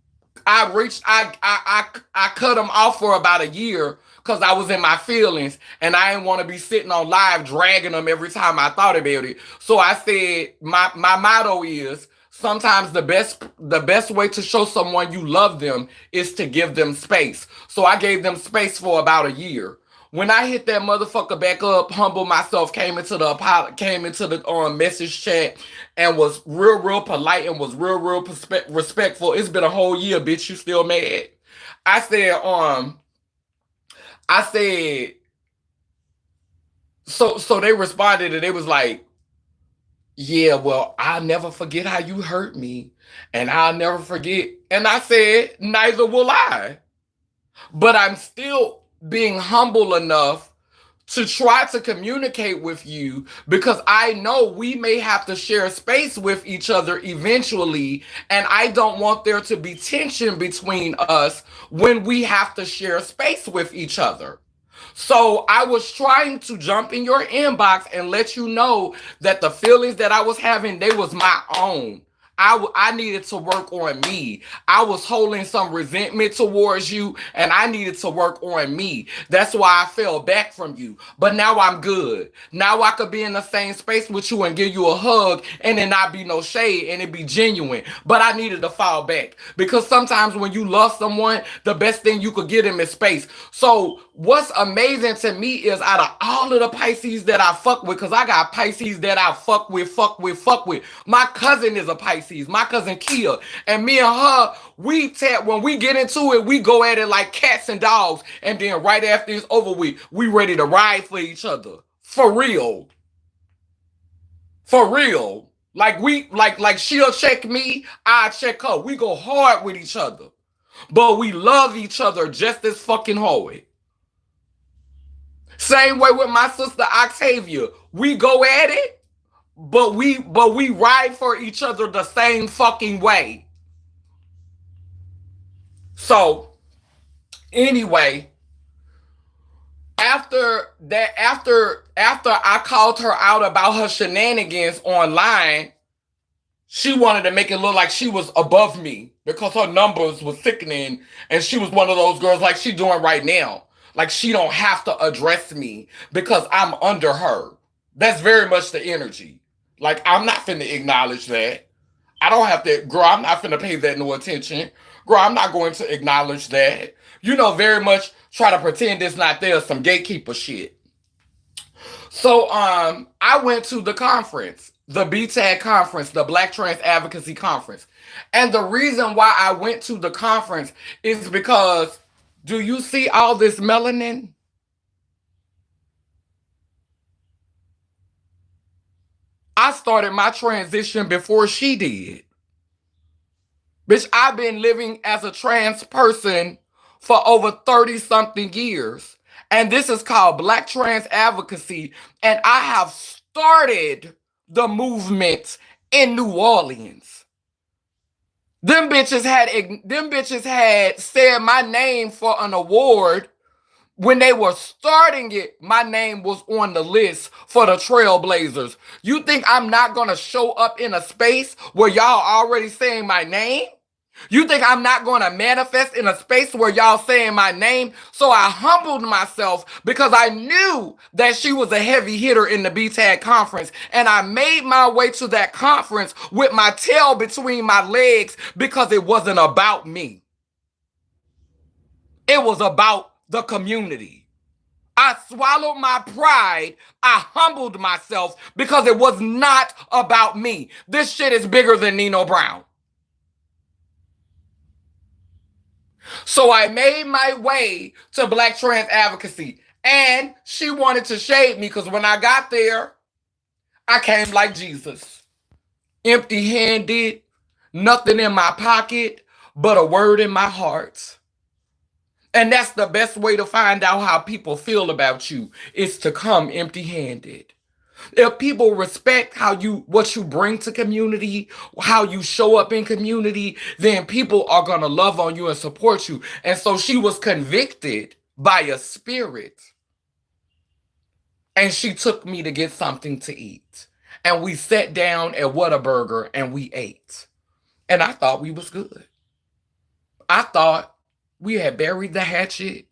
Speaker 1: I cut him off for about a year because I was in my feelings and I didn't want to be sitting on live dragging them every time I thought about it. So I said my motto is sometimes the best way to show someone you love them is to give them space. So I gave them space for about a year. When I hit that motherfucker back up, humble myself, came into the message chat and was real polite and was real respectful. It's been a whole year, bitch. You still mad? I said, I said, so they responded and they was like, yeah, well, I'll never forget how you hurt me, and I'll never forget. And I said, neither will I. But I'm still being humble enough to try to communicate with you because I know we may have to share space with each other eventually, and I don't want there to be tension between us when we have to share space with each other. So I was trying to jump in your inbox and let you know that the feelings that I was having, they was my own. I needed to work on me. I was holding some resentment towards you and I needed to work on me. That's why I fell back from you. But now I'm good. Now I could be in the same space with you and give you a hug and it not be no shade and it be genuine. But I needed to fall back because sometimes when you love someone, the best thing you could give them is space. So what's amazing to me is out of all of the Pisces that I fuck with, because I got Pisces that I fuck with. My cousin is a Pisces. My cousin Kia, and me and her, when we get into it, we go at it like cats and dogs, and then right after it's over with, we ready to ride for each other. For real. For real. Like she'll check me, I check her. We go hard with each other. But we love each other just as fucking hard. Same way with my sister Octavia. We go at it, but we ride for each other the same fucking way. So anyway, after I called her out about her shenanigans online, she wanted to make it look like she was above me because her numbers was sickening and she was one of those girls like she doing right now. Like she don't have to address me because I'm under her. That's very much the energy. Like I'm not finna acknowledge that. I don't have to, girl, I'm not finna pay that no attention. Girl, I'm not going to acknowledge that. You know, very much try to pretend it's not there, some gatekeeper shit. So I went to the conference, the BTAG conference, the Black Trans Advocacy conference. And the reason why I went to the conference is because, do you see all this melanin? I started my transition before she did. Bitch, I've been living as a trans person for over 30 something years. And this is called Black Trans Advocacy. And I have started the movement in New Orleans. Them bitches had said my name for an award. When they were starting it, my name was on the list for the Trailblazers. You think I'm not gonna show up in a space where y'all already saying my name? You think I'm not gonna manifest in a space where y'all saying my name? So I humbled myself because I knew that she was a heavy hitter in the BTAG conference. And I made my way to that conference with my tail between my legs because it wasn't about me. It was about the community. I swallowed my pride. I humbled myself because it was not about me. This shit is bigger than Nino Brown. So I made my way to Black Trans Advocacy. And she wanted to shade me because when I got there, I came like Jesus. Empty-handed, nothing in my pocket, but a word in my heart. And that's the best way to find out how people feel about you, is to come empty-handed. If people respect what you bring to community, how you show up in community, then people are going to love on you and support you. And so she was convicted by a spirit. And she took me to get something to eat. And we sat down at Whataburger and we ate. And I thought we was good. I thought we had buried the hatchet.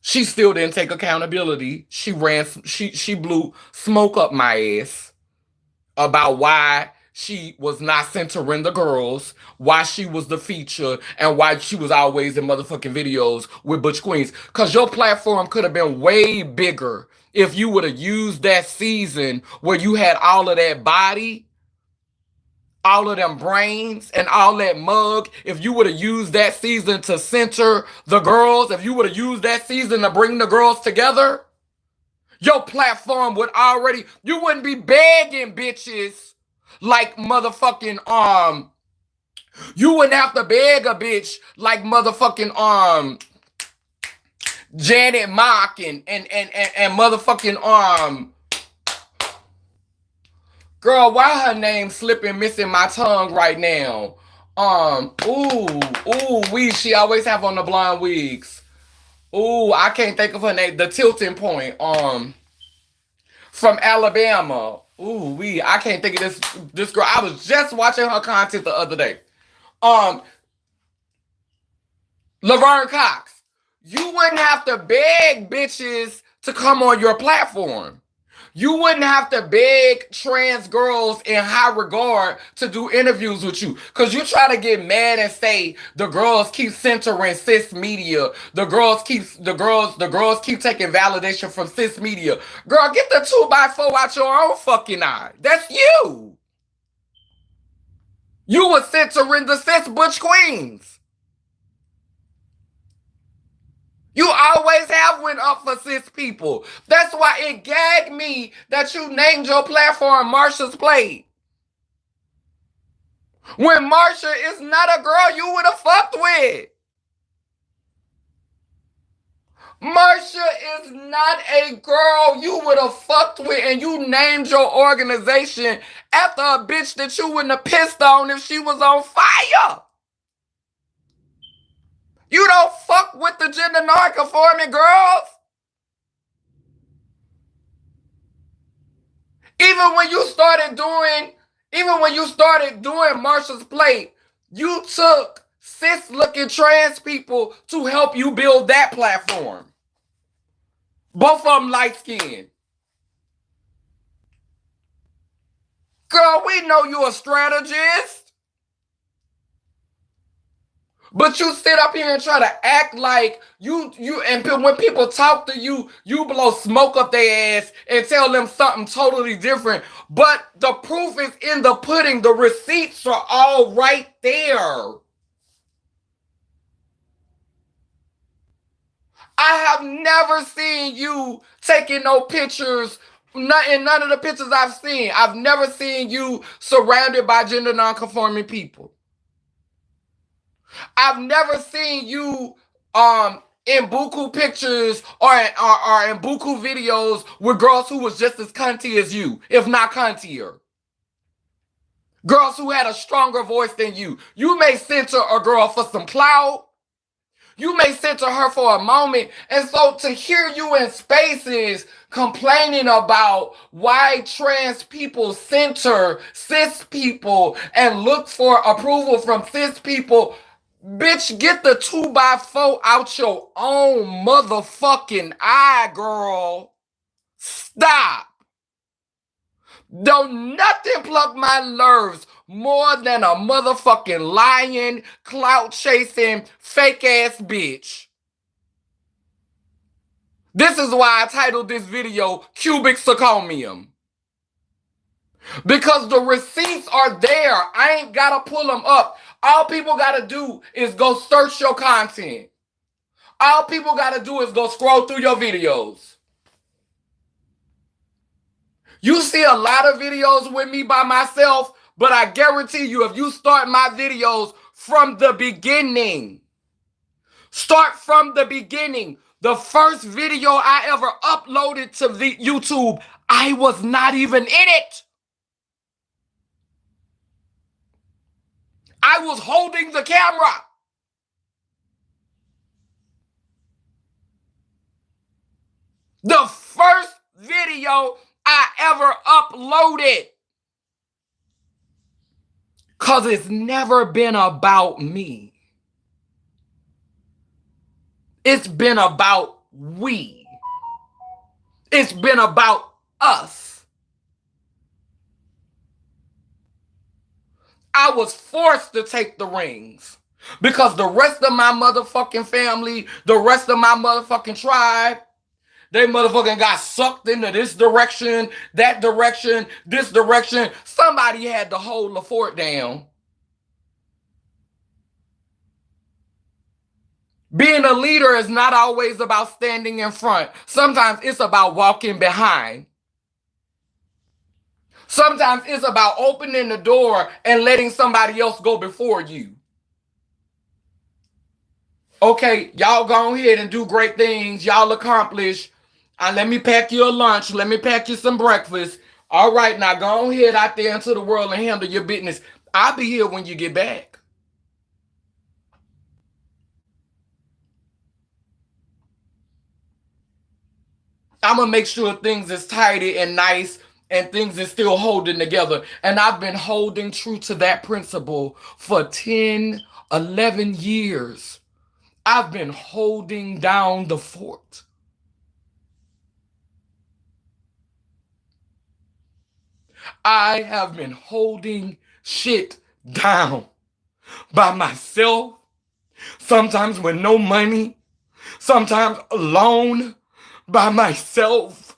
Speaker 1: She still didn't take accountability. She blew smoke up my ass about why she was not centering the girls, why she was the feature, and why she was always in motherfucking videos with Butch Queens. Because your platform could have been way bigger if you would have used that season where you had all of that body, all of them brains, and all that mug. If you would have used that season to center the girls, if you would have used that season to bring the girls together, your platform would already, you wouldn't be begging bitches like motherfucking, you wouldn't have to beg a bitch like motherfucking, Janet Mock and motherfucking, girl, why her name slipping, missing my tongue right now? She always have on the blonde wigs. Ooh, I can't think of her name. The Tilting Point, from Alabama. Ooh, I can't think of this girl. I was just watching her content the other day. Laverne Cox. You wouldn't have to beg bitches to come on your platform. You wouldn't have to beg trans girls in high regard to do interviews with you. Because you try to get mad and say the girls keep centering cis media. The girls keep taking validation from cis media. Girl, get the 2x4 out your own fucking eye. That's you. You were centering the cis Butch Queens. You always have went up for cis people. That's why it gagged me that you named your platform Marsha's Plate. When Marsha is not a girl you would have fucked with. Marsha is not a girl you would have fucked with, and you named your organization after a bitch that you wouldn't have pissed on if she was on fire. You don't fuck with the gender non-conforming girls. Even when you started doing Marsha's Plate, you took cis-looking trans people to help you build that platform. Both of them light-skinned. Girl, we know you a strategist. But you sit up here and try to act like and when people talk to you, you blow smoke up their ass and tell them something totally different. But the proof is in the pudding. The receipts are all right there. I have never seen you taking no pictures Not in none of the pictures I've seen. I've never seen you surrounded by gender nonconforming people. I've never seen you in buku pictures or in buku videos with girls who was just as cunty as you, if not cuntier. Girls who had a stronger voice than you. You may censor a girl for some clout. You may censor her for a moment. And so to hear you in spaces complaining about why trans people censor cis people and look for approval from cis people, bitch, get the 2x4 out your own motherfucking eye, girl. Stop. Don't nothing pluck my nerves more than a motherfucking lying, clout chasing, fake ass bitch. This is why I titled this video Cubic Zirconium. Because the receipts are there. I ain't gotta pull them up. All people gotta do is go search your content. All people gotta do is go scroll through your videos. You see a lot of videos with me by myself, but I guarantee you, if you start my videos from the beginning, start from the beginning. The first video I ever uploaded to YouTube, I was not even in it. I was holding the camera. The first video I ever uploaded. Because it's never been about me. It's been about we. It's been about us. I was forced to take the rings. Because the rest of my motherfucking family, the rest of my motherfucking tribe, they motherfucking got sucked into this direction, that direction, this direction. Somebody had to hold the fort down. Being a leader is not always about standing in front. Sometimes it's about walking behind. Sometimes it's about opening the door and letting somebody else go before you. Okay, y'all go ahead and do great things. Y'all accomplish. Let me pack you a lunch. Let me pack you some breakfast. All right, now go ahead out there into the world and handle your business. I'll be here when you get back. I'm going to make sure things is tidy and nice and things is still holding together. And I've been holding true to that principle for 10, 11 years. I've been holding down the fort. I have been holding shit down by myself, sometimes with no money, sometimes alone by myself.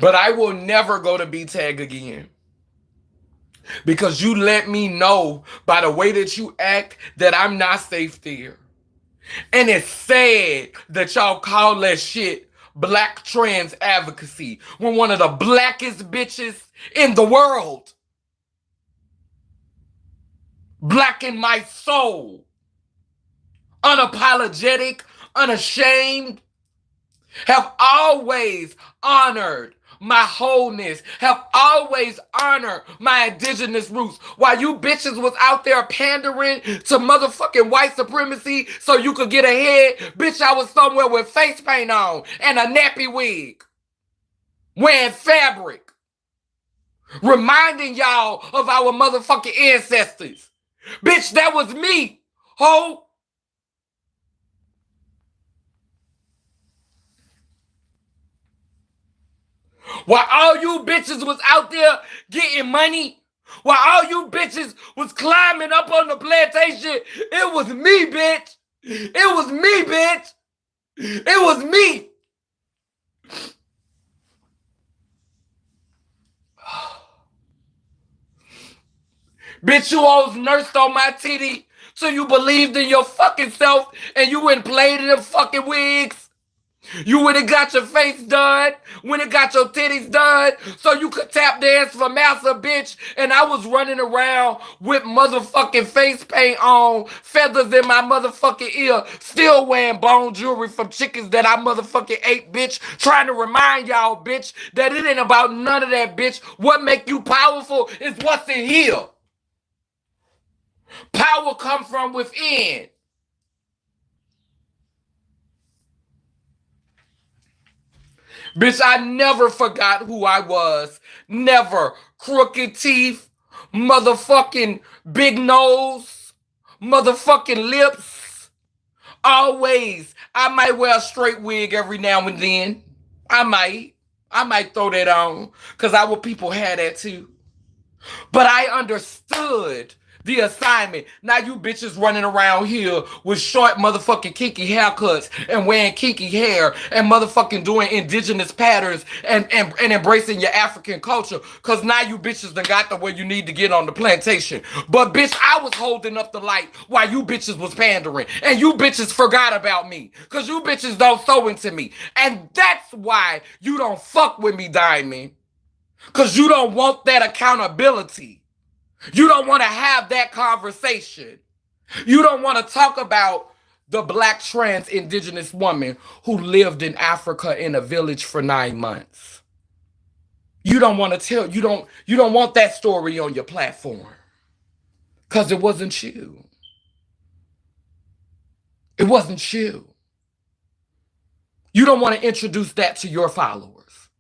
Speaker 1: But I will never go to B-Tag again. Because you let me know by the way that you act that I'm not safe there. And it's sad that y'all call that shit black trans advocacy when one of the blackest bitches in the world, black in my soul, unapologetic, unashamed, have always honored my wholeness, have always honored my indigenous roots. While you bitches was out there pandering to motherfucking white supremacy so you could get ahead, bitch, I was somewhere with face paint on and a nappy wig, wearing fabric, reminding y'all of our motherfucking ancestors. Bitch, that was me, ho. While all you bitches was out there getting money, while all you bitches was climbing up on the plantation, it was me, bitch. It was me, bitch. It was me. Bitch, you always nursed on my titty so you believed in your fucking self and you went and played in them fucking wigs. You went and got your face done, went and got your titties done, so you could tap dance for massa, bitch. And I was running around with motherfucking face paint on, feathers in my motherfucking ear, still wearing bone jewelry from chickens that I motherfucking ate, bitch. Trying to remind y'all, bitch, that it ain't about none of that, bitch. What make you powerful is what's in here. Power come from within. Bitch, I never forgot who I was. Never. Crooked teeth, motherfucking big nose, motherfucking lips. Always. I might wear a straight wig every now and then. I might. I might throw that on. Because our people had that too. But I understood the assignment. Now you bitches running around here with short motherfucking kinky haircuts and wearing kinky hair and motherfucking doing indigenous patterns and embracing your African culture. Cause now you bitches done got to where you need to get on the plantation. But bitch, I was holding up the light while you bitches was pandering. And you bitches forgot about me. Cause you bitches don't sew into me. And that's why you don't fuck with me, Diamond. Because you don't want that accountability. You don't want to have that conversation. You don't want to talk about the black trans indigenous woman who lived in Africa in a village for 9 months. You don't want to tell, you don't want that story on your platform. Because it wasn't you. It wasn't you. You don't want to introduce that to your followers.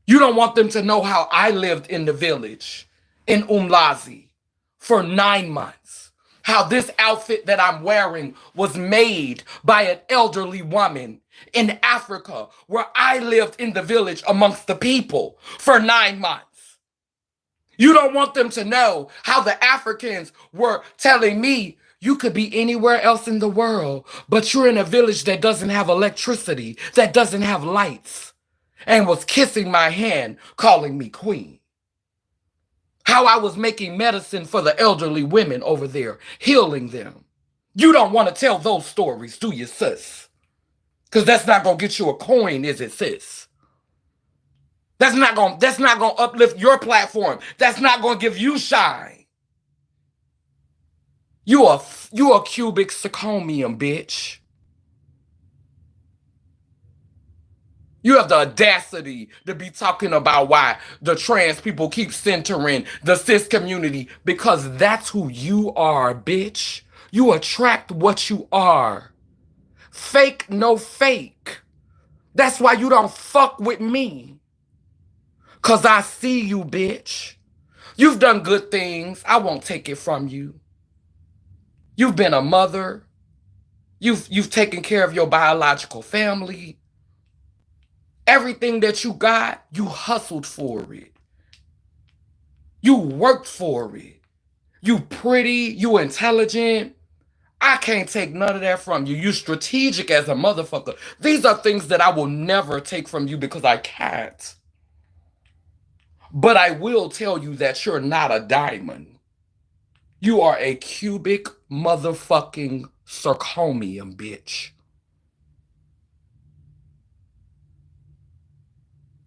Speaker 1: You don't want them to know how I lived in the village in Umlazi for 9 months. How this outfit that I'm wearing was made by an elderly woman in Africa where I lived in the village amongst the people for 9 months. You don't want them to know how the Africans were telling me you could be anywhere else in the world, but you're in a village that doesn't have electricity, that doesn't have lights, and was kissing my hand, calling me queen. How I was making medicine for the elderly women over there, healing them. You don't want to tell those stories, do you, sis? Because that's not going to get you a coin, is it, sis? That's not going to uplift your platform. That's not going to give you shine. You a cubic zirconia, bitch. You have the audacity to be talking about why the trans people keep centering the cis community, because that's who you are, bitch. You attract what you are. Fake, no fake. That's why you don't fuck with me. Because I see you, bitch. You've done good things. I won't take it from you. You've been a mother. You've taken care of your biological family. Everything that you got, you hustled for it. You worked for it. You pretty, you intelligent. I can't take none of that from you. You strategic as a motherfucker. These are things that I will never take from you because I can't. But I will tell you that you're not a diamond. You are a cubic motherfucking zirconium, bitch.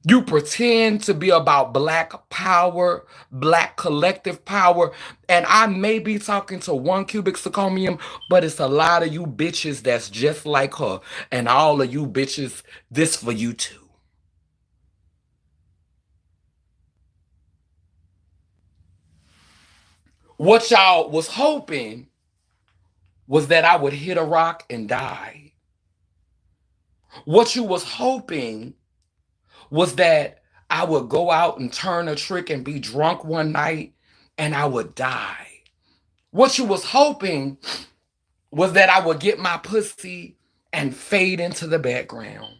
Speaker 1: You pretend to be about black power, black collective power, and I may be talking to one cubic zirconium, but it's a lot of you bitches that's just like her, and all of you bitches, this for you too. What y'all was hoping was that I would hit a rock and die. What you was hoping was that I would go out and turn a trick and be drunk one night and I would die. What you was hoping was that I would get my pussy and fade into the background.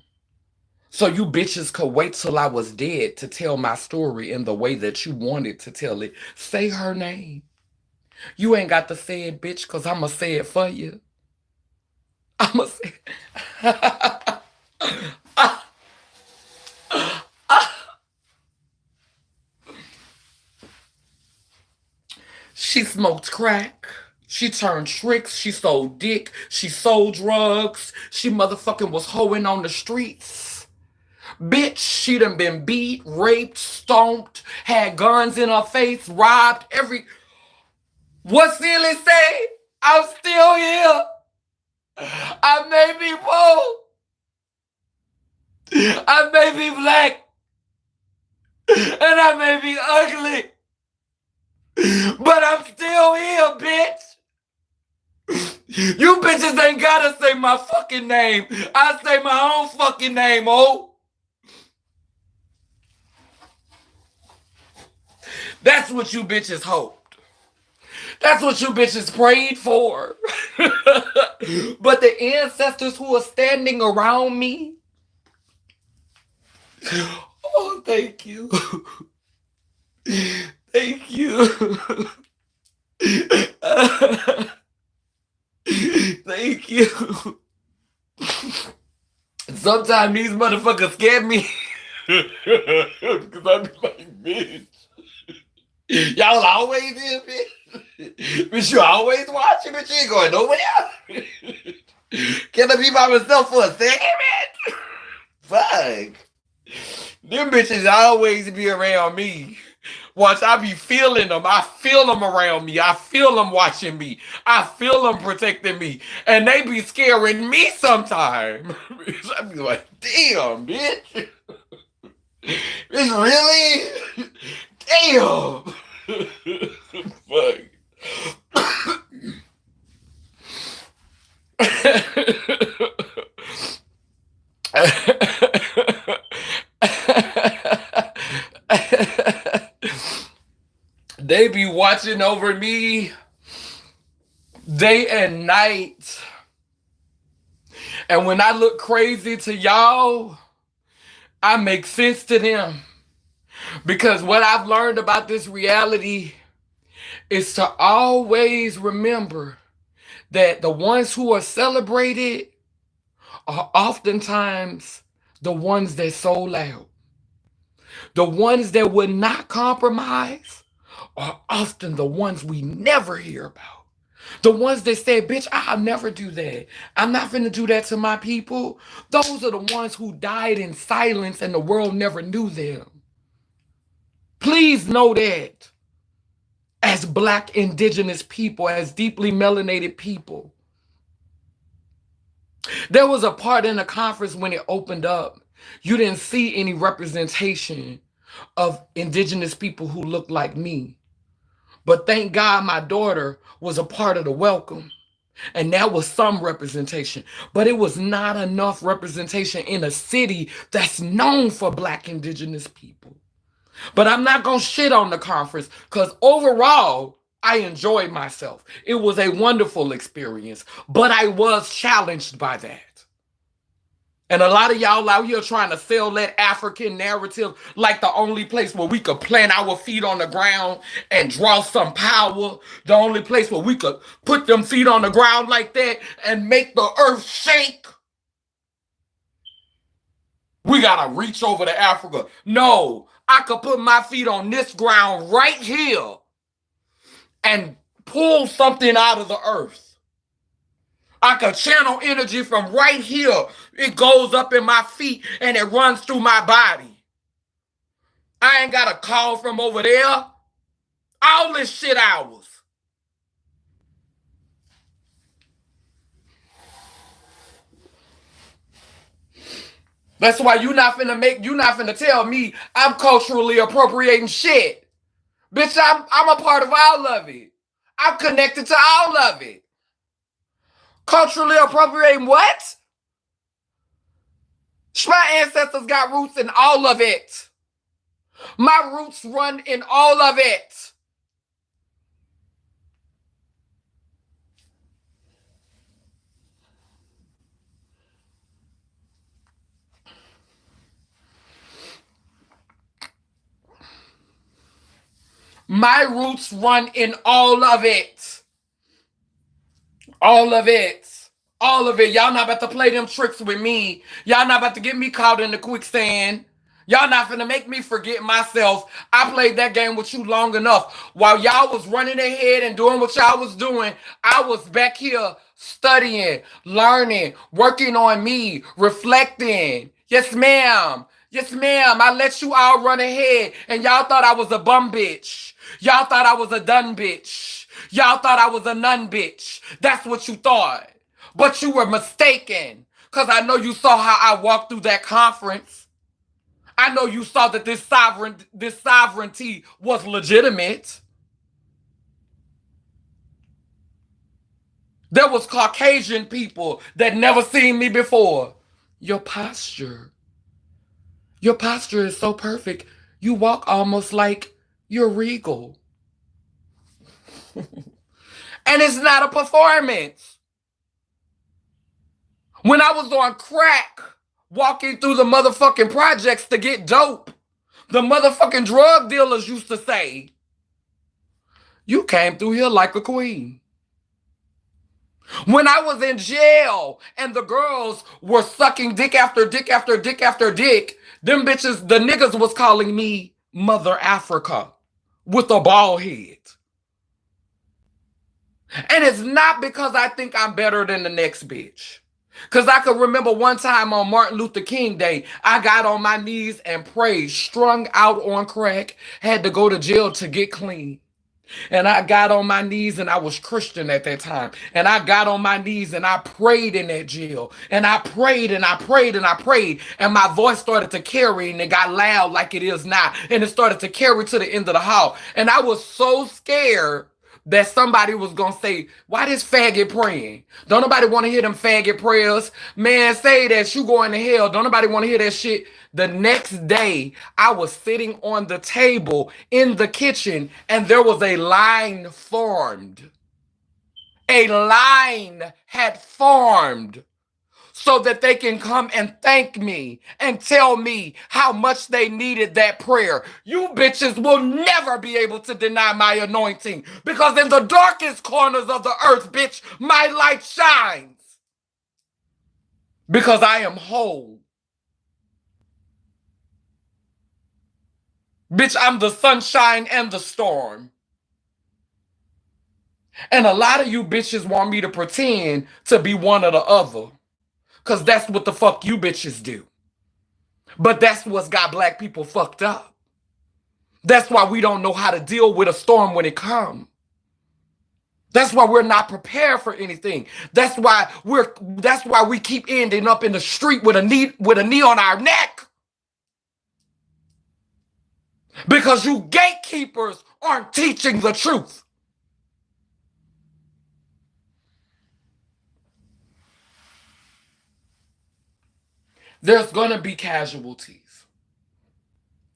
Speaker 1: So you bitches could wait till I was dead to tell my story in the way that you wanted to tell it. Say her name. You ain't got to say it, bitch, because I'ma say it for you. I'ma say it. She smoked crack. She turned tricks. She sold dick. She sold drugs. She motherfucking was hoeing on the streets. Bitch, she done been beat, raped, stomped, had guns in her face, robbed, every... What Celie say? I'm still here. I may be poor. I may be black. And I may be ugly. But I'm still here, bitch. You bitches ain't gotta say my fucking name. I say my own fucking name, oh. That's what you bitches hoped. That's what you bitches prayed for. But the ancestors who are standing around me, oh, thank you. Thank you. Thank you. Sometimes these motherfuckers scare me. Because I be like, bitch. Y'all always here, bitch. Bitch, you always watching, bitch. You ain't going nowhere. Can I be by myself for a second, bitch? Fuck. Them bitches always be around me. Once I be feeling them, I feel them around me. I feel them watching me. I feel them protecting me. And they be scaring me sometimes. I be like, damn, bitch. It's really? Damn. Fuck. They be watching over me day and night. And when I look crazy to y'all, I make sense to them. Because what I've learned about this reality is to always remember that the ones who are celebrated are oftentimes the ones that sold out. The ones that would not compromise are often the ones we never hear about. The ones that say, bitch, I'll never do that. I'm not finna do that to my people. Those are the ones who died in silence and the world never knew them. Please know that. As Black, Indigenous people, as deeply melanated people. There was a part in the conference when it opened up. You didn't see any representation of Indigenous people who looked like me. But thank God my daughter was a part of the welcome. And that was some representation. But it was not enough representation in a city that's known for Black Indigenous people. But I'm not going to shit on the conference because overall, I enjoyed myself. It was a wonderful experience. But I was challenged by that. And a lot of y'all out here trying to sell that African narrative like the only place where we could plant our feet on the ground and draw some power. The only place where we could put them feet on the ground like that and make the earth shake. We got to reach over to Africa. No, I could put my feet on this ground right here and pull something out of the earth. I could channel energy from right here. It goes up in my feet and it runs through my body. I ain't got a call from over there. All this shit ours. That's why you not finna tell me I'm culturally appropriating shit. Bitch, I'm a part of all of it. I'm connected to all of it. Culturally appropriating what? My ancestors got roots in all of it. My roots run in all of it. My roots run in all of it. All of it. All of it. Y'all not about to play them tricks with me. Y'all not about to get me caught in the quicksand. Y'all not finna make me forget myself. I played that game with you long enough. While y'all was running ahead and doing what y'all was doing, I was back here studying, learning, working on me, reflecting. Yes, ma'am. Yes, ma'am. I let you all run ahead, and y'all thought I was a bum bitch. Y'all thought I was a done bitch. Y'all thought I was a nun bitch. That's what you thought. But you were mistaken. Because I know you saw how I walked through that conference. I know you saw that this sovereignty was legitimate. There was Caucasian people that never seen me before. Your posture. Your posture is so perfect. You walk almost like you're regal. And it's not a performance. When I was on crack, walking through the motherfucking projects to get dope, the motherfucking drug dealers used to say, you came through here like a queen. When I was in jail and the girls were sucking dick after dick after dick after dick, them bitches, the niggas was calling me Mother Africa with a bald head. And it's not because I think I'm better than the next bitch. Because I could remember one time on Martin Luther King Day, I got on my knees and prayed, strung out on crack, had to go to jail to get clean. And I got on my knees, and I was Christian at that time. And I got on my knees and I prayed in that jail. And I prayed and I prayed and I prayed. And my voice started to carry and it got loud like it is now. And it started to carry to the end of the hall. And I was so scared that somebody was going to say, why this faggot praying? Don't nobody want to hear them faggot prayers. Man, say that you going to hell. Don't nobody want to hear that shit. The next day, I was sitting on the table in the kitchen and there was a line formed. A line had formed so that they can come and thank me and tell me how much they needed that prayer. You bitches will never be able to deny my anointing because in the darkest corners of the earth, bitch, my light shines because I am whole. Bitch, I'm the sunshine and the storm. And a lot of you bitches want me to pretend to be one or the other. Because that's what the fuck you bitches do. But that's what's got black people fucked up. That's why we don't know how to deal with a storm when it comes. That's why we're not prepared for anything. That's why we keep ending up in the street with a knee on our neck. Because you gatekeepers aren't teaching the truth. There's going to be casualties.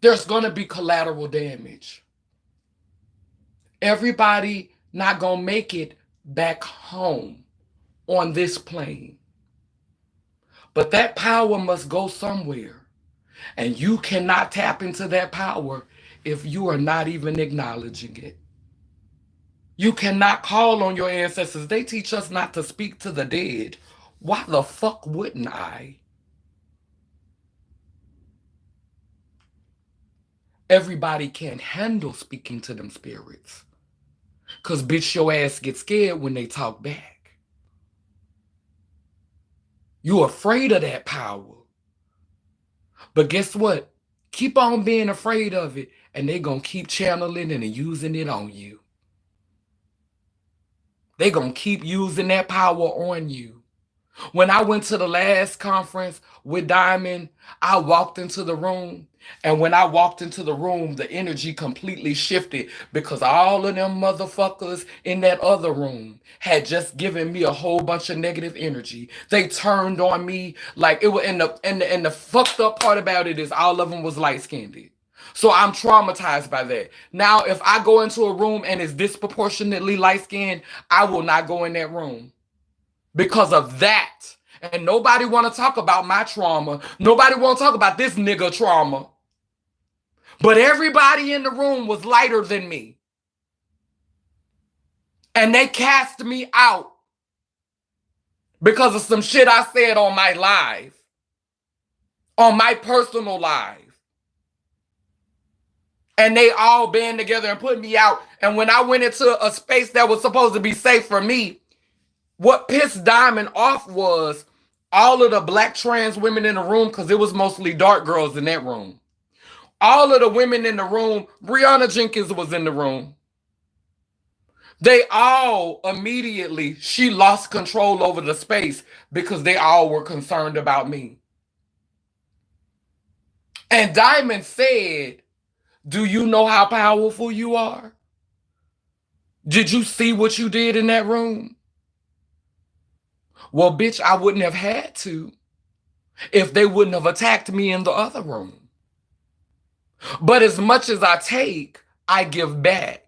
Speaker 1: There's going to be collateral damage. Everybody not going to make it back home on this plane. But that power must go somewhere. And you cannot tap into that power if you are not even acknowledging it. You cannot call on your ancestors. They teach us not to speak to the dead. Why the fuck wouldn't I? Everybody can't handle speaking to them spirits. Because bitch, your ass gets scared when they talk back. You're afraid of that power. But guess what? Keep on being afraid of it, and they're going to keep channeling and using it on you. They're going to keep using that power on you. When I went to the last conference with Diamond, I walked into the room. And when I walked into the room, the energy completely shifted because all of them motherfuckers in that other room had just given me a whole bunch of negative energy. They turned on me like it was, and the fucked up part about it is all of them was light-skinned. So I'm traumatized by that. Now, if I go into a room and it's disproportionately light-skinned, I will not go in that room. Because of that. And nobody want to talk about my trauma. Nobody want to talk about this nigga trauma. But everybody in the room was lighter than me. And they cast me out because of some shit I said on my live, on my personal live. And they all band together and put me out. And when I went into a space that was supposed to be safe for me, what pissed Diamond off was all of the black trans women in the room, because it was mostly dark girls in that room. All of the women in the room, Brianna Jenkins was in the room. They all immediately, she lost control over the space because they all were concerned about me. And Diamond said, do you know how powerful you are? Did you see what you did in that room? Well, bitch, I wouldn't have had to if they wouldn't have attacked me in the other room. But as much as I take, I give back.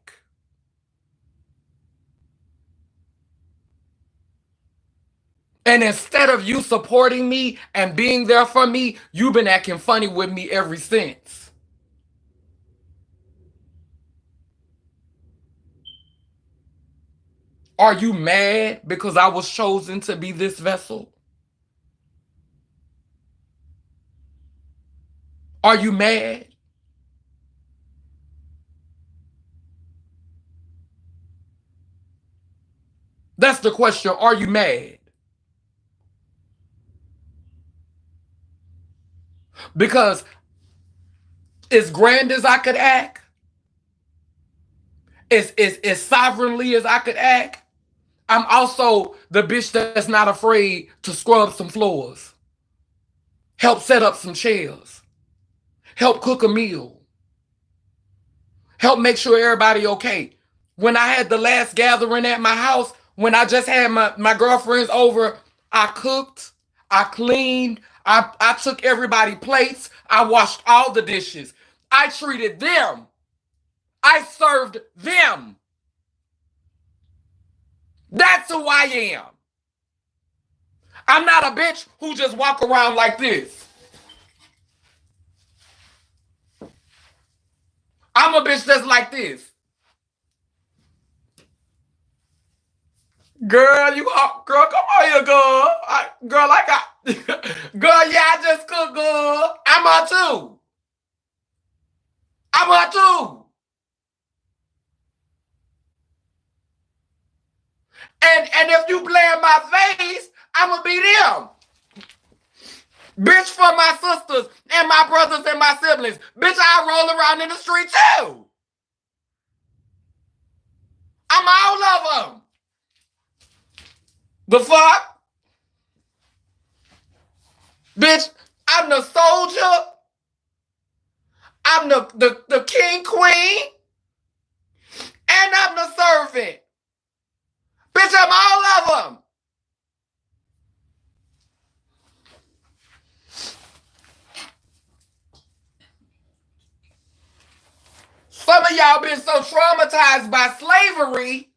Speaker 1: And instead of you supporting me and being there for me, you've been acting funny with me ever since. Are you mad because I was chosen to be this vessel? Are you mad? That's the question. Are you mad? Because as grand as I could act, as sovereignly as I could act, I'm also the bitch that's not afraid to scrub some floors, help set up some chairs, help cook a meal, help make sure everybody okay. When I had the last gathering at my house, when I just had my girlfriends over, I cooked, I cleaned, I took everybody plates, I washed all the dishes. I treated them. I served them. That's who I am. I'm not a bitch who just walk around like this. I'm a bitch that's like this. Girl, girl, come on here, girl. Girl, yeah, I just cooked, girl. I'm her too. I'm her too. And if you play in my face, I'ma be them. Bitch, for my sisters and my brothers and my siblings. Bitch, I roll around in the street too. I'm all of them. The fuck? Bitch, I'm the soldier. I'm the king, queen. And I'm the servant. Bitch, I'm all of them. Some of y'all been so traumatized by slavery,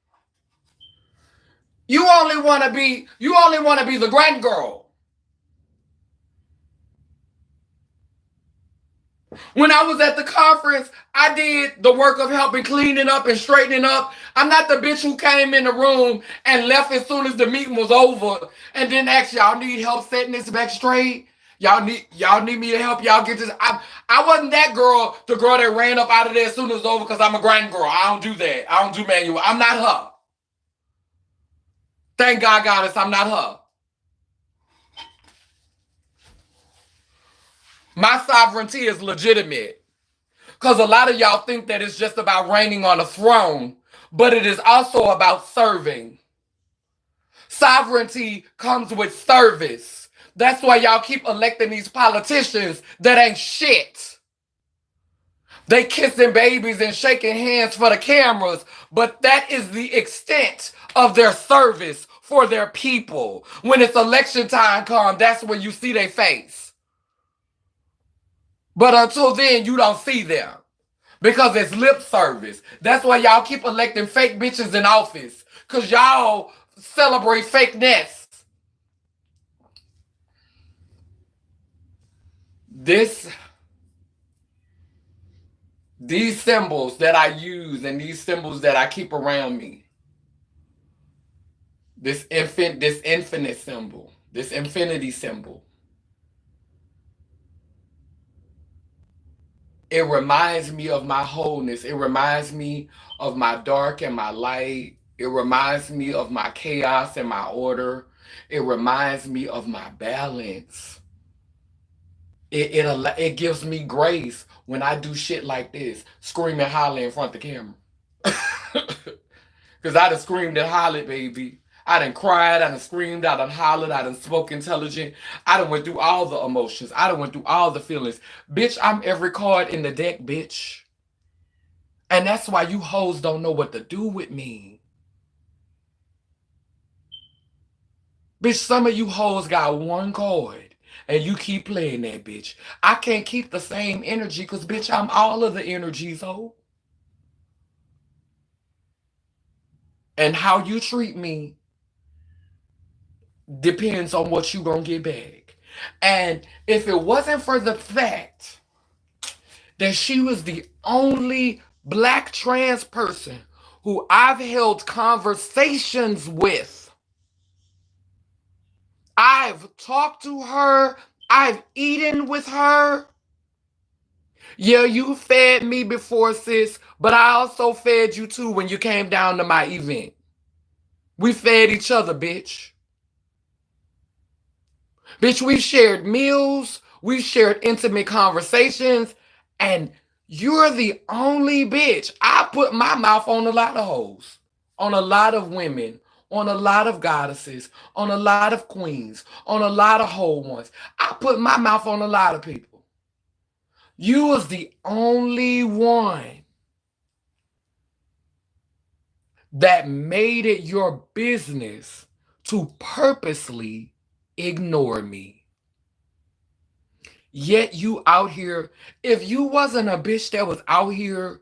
Speaker 1: you only want to be the grand girl. When I was at the conference, I did the work of helping cleaning up and straightening up. I'm not the bitch who came in the room and left as soon as the meeting was over and then asked, y'all need help setting this back straight? Y'all need me to help y'all get this. I wasn't that girl, the girl that ran up out of there as soon as it was over because I'm a grand girl. I don't do that. I don't do manual. I'm not her. Thank God, goddess, I'm not her. My sovereignty is legitimate. Because a lot of y'all think that it's just about reigning on a throne, but it is also about serving. Sovereignty comes with service. That's why y'all keep electing these politicians that ain't shit. They kissing babies and shaking hands for the cameras, but that is the extent of their service for their people. When it's election time comes, that's when you see their face. But until then, you don't see them. Because it's lip service. That's why y'all keep electing fake bitches in office. Because y'all celebrate fakeness. These symbols that I use and these symbols that I keep around me, this infinite symbol, this infinity symbol. It reminds me of my wholeness. It reminds me of my dark and my light. It reminds me of my chaos and my order. It reminds me of my balance. It gives me grace when I do shit like this, scream and holler in front of the camera. Because I done screamed and hollered, baby. I done cried, I done screamed, I done hollered, I done spoke intelligent. I done went through all the emotions. I done went through all the feelings. Bitch, I'm every card in the deck, bitch. And that's why you hoes don't know what to do with me. Bitch, some of you hoes got one card and you keep playing that bitch. I can't keep the same energy because, bitch, I'm all of the energies, ho. And how you treat me depends on what you gonna get back. And if it wasn't for the fact that she was the only black trans person who I've held conversations with, I've talked to her, I've eaten with her. Yeah, you fed me before, sis, but I also fed you too when you came down to my event. We fed each other, bitch. Bitch, we've shared meals, we've shared intimate conversations, and you're the only bitch. I put my mouth on a lot of hoes, on a lot of women, on a lot of goddesses, on a lot of queens, on a lot of whole ones. I put my mouth on a lot of people. You was the only one that made it your business to purposely ignore me. Yet you out here, if you wasn't a bitch that was out here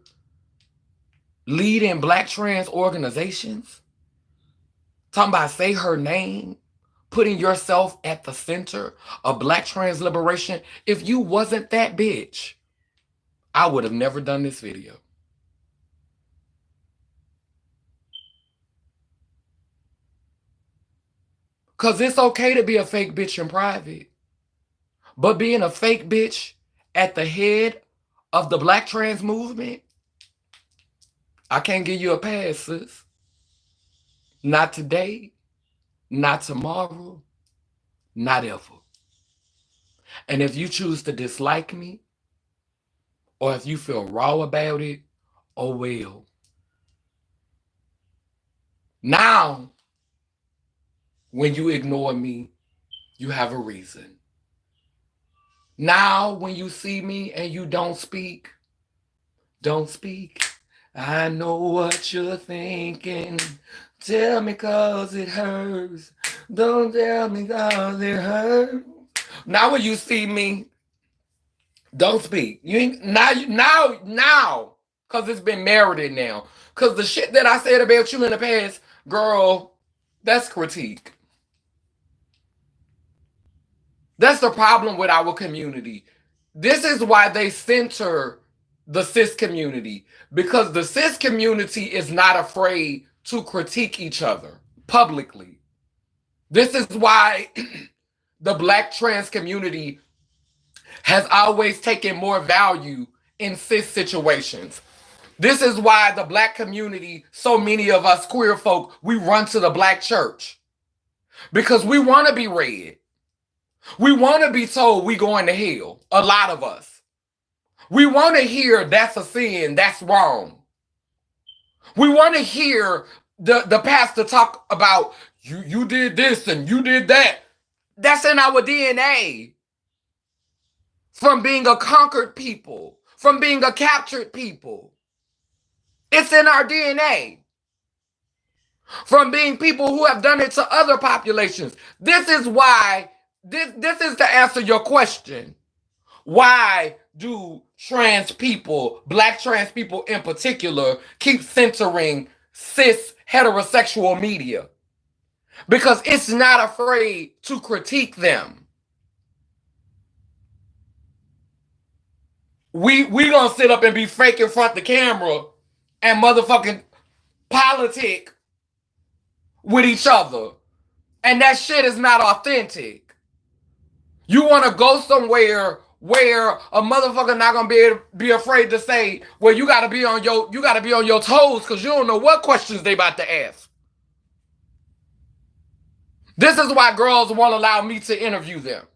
Speaker 1: leading black trans organizations, talking about say her name, putting yourself at the center of black trans liberation, if you wasn't that bitch, I would have never done this video. Because it's okay to be a fake bitch in private. But being a fake bitch at the head of the black trans movement, I can't give you a pass, sis. Not today, not tomorrow, not ever. And if you choose to dislike me, or if you feel raw about it, oh well. Now, when you ignore me, you have a reason. Now, when you see me and you don't speak, don't speak. I know what you're thinking. Tell me cause it hurts. Don't tell me cause it hurts. Now when you see me, don't speak. You ain't now, cause it's been merited now. Cause the shit that I said about you in the past, girl, that's critique. That's the problem with our community. This is why they center the cis community, because the cis community is not afraid to critique each other publicly. This is why the black trans community has always taken more value in cis situations. This is why the black community, so many of us queer folk, we run to the black church because we want to be read. We want to be told we going to hell. A lot of us. We want to hear that's a sin, that's wrong. We want to hear the pastor talk about you did this and you did that. That's in our DNA. From being a conquered people, from being a captured people. It's in our DNA. From being people who have done it to other populations. This is why, this is to answer your question. Why do trans people, black trans people in particular, keep centering cis heterosexual media? Because it's not afraid to critique them. We gonna sit up and be fake in front of the camera and motherfucking politic with each other. And that shit is not authentic. You want to go somewhere where a motherfucker not gonna be afraid to say, well, you gotta be on your toes because you don't know what questions they about to ask. This is why girls won't allow me to interview them.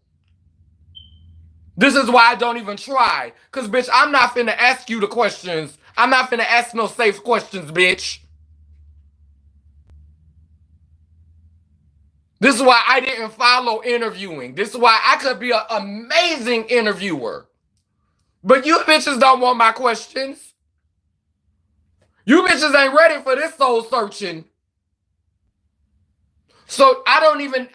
Speaker 1: This is why I don't even try. Because, bitch, I'm not finna ask you the questions. I'm not finna ask no safe questions, bitch. This is why I didn't follow interviewing. This is why I could be an amazing interviewer. But you bitches don't want my questions. You bitches ain't ready for this soul searching. So I don't even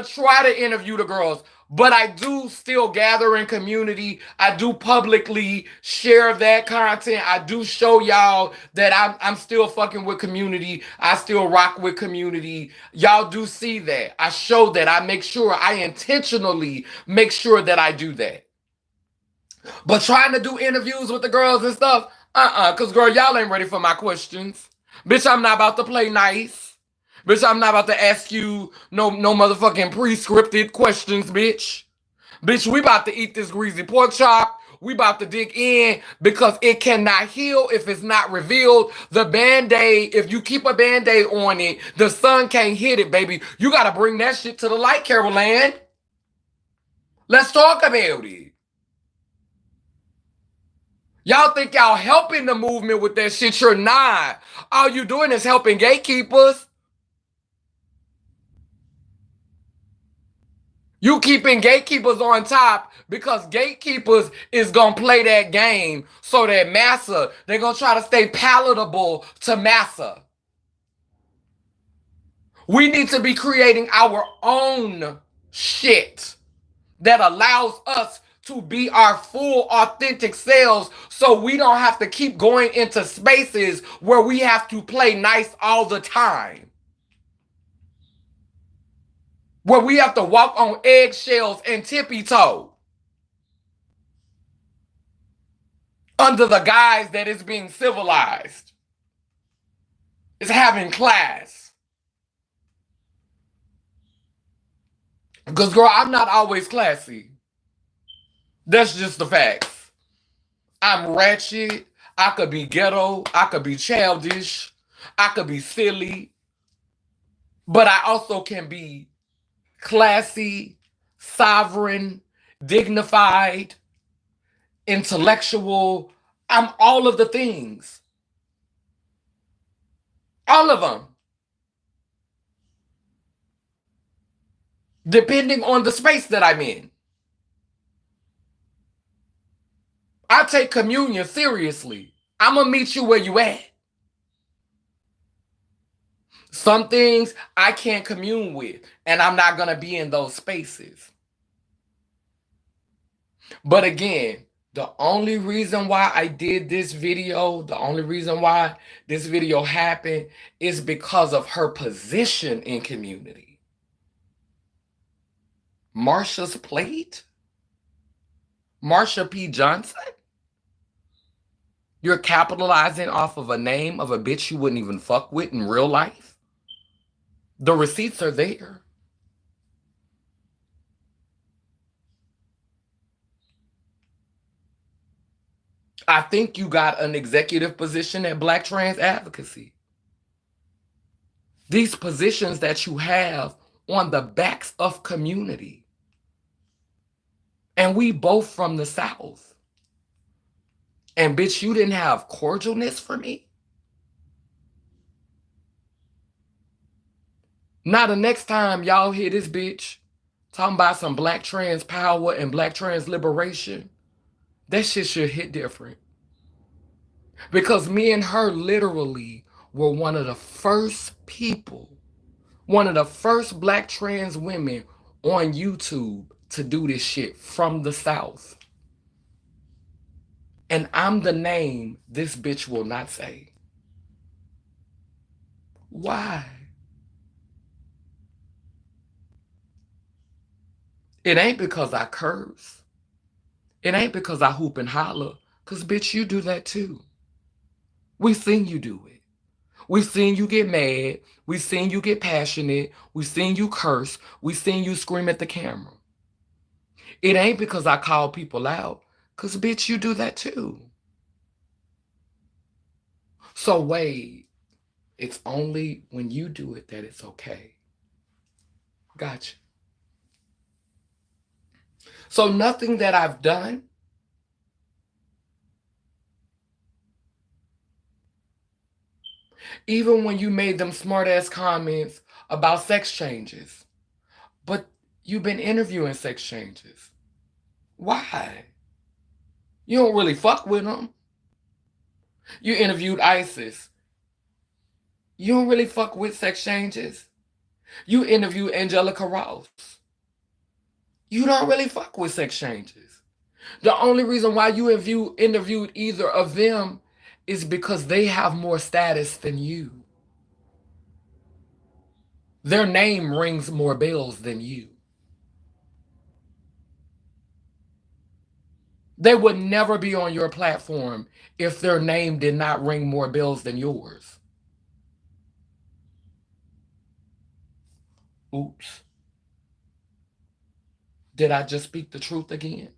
Speaker 1: try to interview the girls, but I do still gather in community. I do publicly share that content. I do show y'all that I'm still fucking with community. I still rock with community. Y'all do see that. I show that. I make sure I intentionally make sure that I do that. But trying to do interviews with the girls and stuff, cause girl, y'all ain't ready for my questions. Bitch, I'm not about to play nice. Bitch, I'm not about to ask you no motherfucking pre-scripted questions, bitch. Bitch, we about to eat this greasy pork chop. We about to dig in because it cannot heal if it's not revealed. The Band-Aid, if you keep a Band-Aid on it, the sun can't hit it, baby. You gotta bring that shit to the light, Carol Ann. Let's talk about it. Y'all think y'all helping the movement with that shit. You're not. All you doing is helping gatekeepers. You keeping gatekeepers on top because gatekeepers is going to play that game so that massa, they're going to try to stay palatable to massa. We need to be creating our own shit that allows us to be our full authentic selves so we don't have to keep going into spaces where we have to play nice all the time. Where we have to walk on eggshells and tippy toe. Under the guise that it's being civilized. It's having class. Because girl, I'm not always classy. That's just the facts. I'm ratchet. I could be ghetto. I could be childish. I could be silly. But I also can be classy, sovereign, dignified, intellectual. I'm all of the things. All of them. Depending on the space that I'm in. I take communion seriously. I'm going to meet you where you at. Some things I can't commune with, and I'm not going to be in those spaces. But again, the only reason why I did this video, the only reason why this video happened is because of her position in community. Marsha's plate? Marsha P. Johnson? You're capitalizing off of a name of a bitch you wouldn't even fuck with in real life? The receipts are there. I think you got an executive position at Black Trans Advocacy. These positions that you have on the backs of community. And we both from the South. And bitch, you didn't have cordialness for me? Now the next time y'all hear this bitch talking about some Black trans power and Black trans liberation, that shit should hit different. Because me and her literally were one of the first people, one of the first Black trans women on YouTube to do this shit from the South. And I'm the name this bitch will not say. Why? It ain't because I curse. It ain't because I hoop and holler. Because bitch, you do that too. We seen you do it. We seen you get mad. We seen you get passionate. We seen you curse. We seen you scream at the camera. It ain't because I call people out, because bitch, you do that too. So wait, it's only when you do it that it's okay. Gotcha. So nothing that I've done, even when you made them smart ass comments about sex changes, but you've been interviewing sex changes. Why? You don't really fuck with them. You interviewed ISIS. You don't really fuck with sex changes. You interviewed Angelica Ross. You don't really fuck with sex changes. The only reason why you interviewed either of them is because they have more status than you. Their name rings more bells than you. They would never be on your platform if their name did not ring more bells than yours. Oops. Did I just speak the truth again?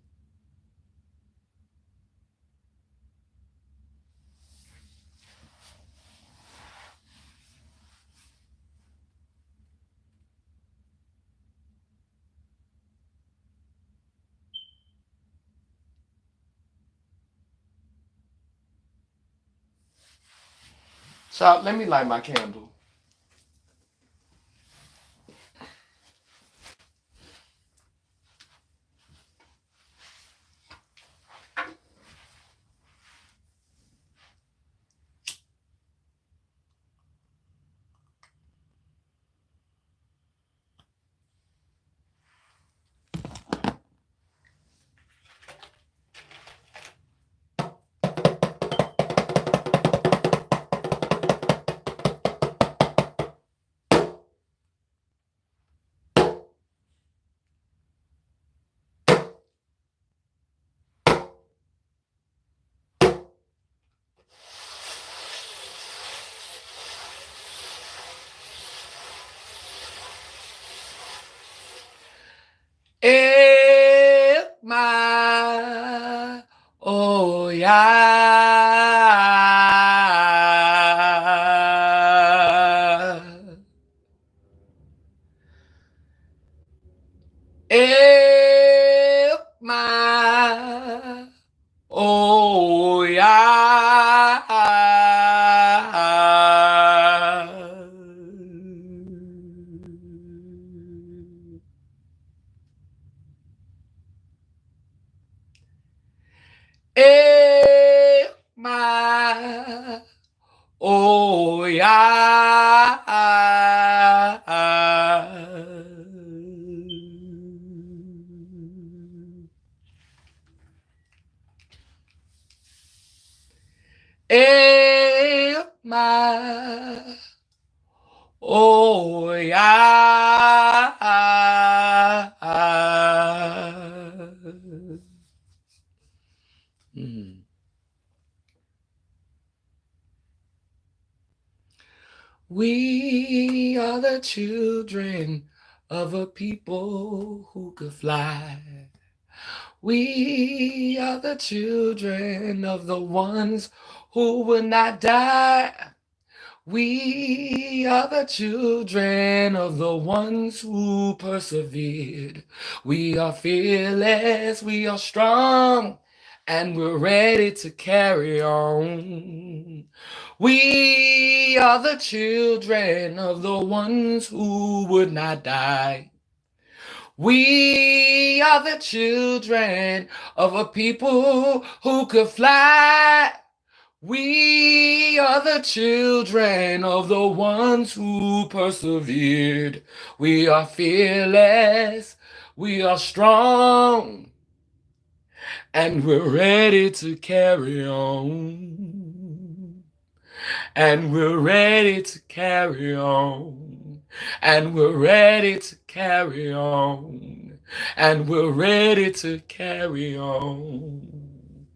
Speaker 1: So let me light my candle. My oh yeah. My oh yeah. My oh yeah. My oh yeah. Mm. We are the children of a people who could fly. We are the children of the ones who will not die. We are the children of the ones who persevered. We are fearless, we are strong, and we're ready to carry on. We are the children of the ones who would not die. We are the children of a people who could fly. We are the children of the ones who persevered. We are fearless, we are strong, and we're ready to carry on. And we're ready to carry on. And we're ready to carry on. And we're ready to carry on.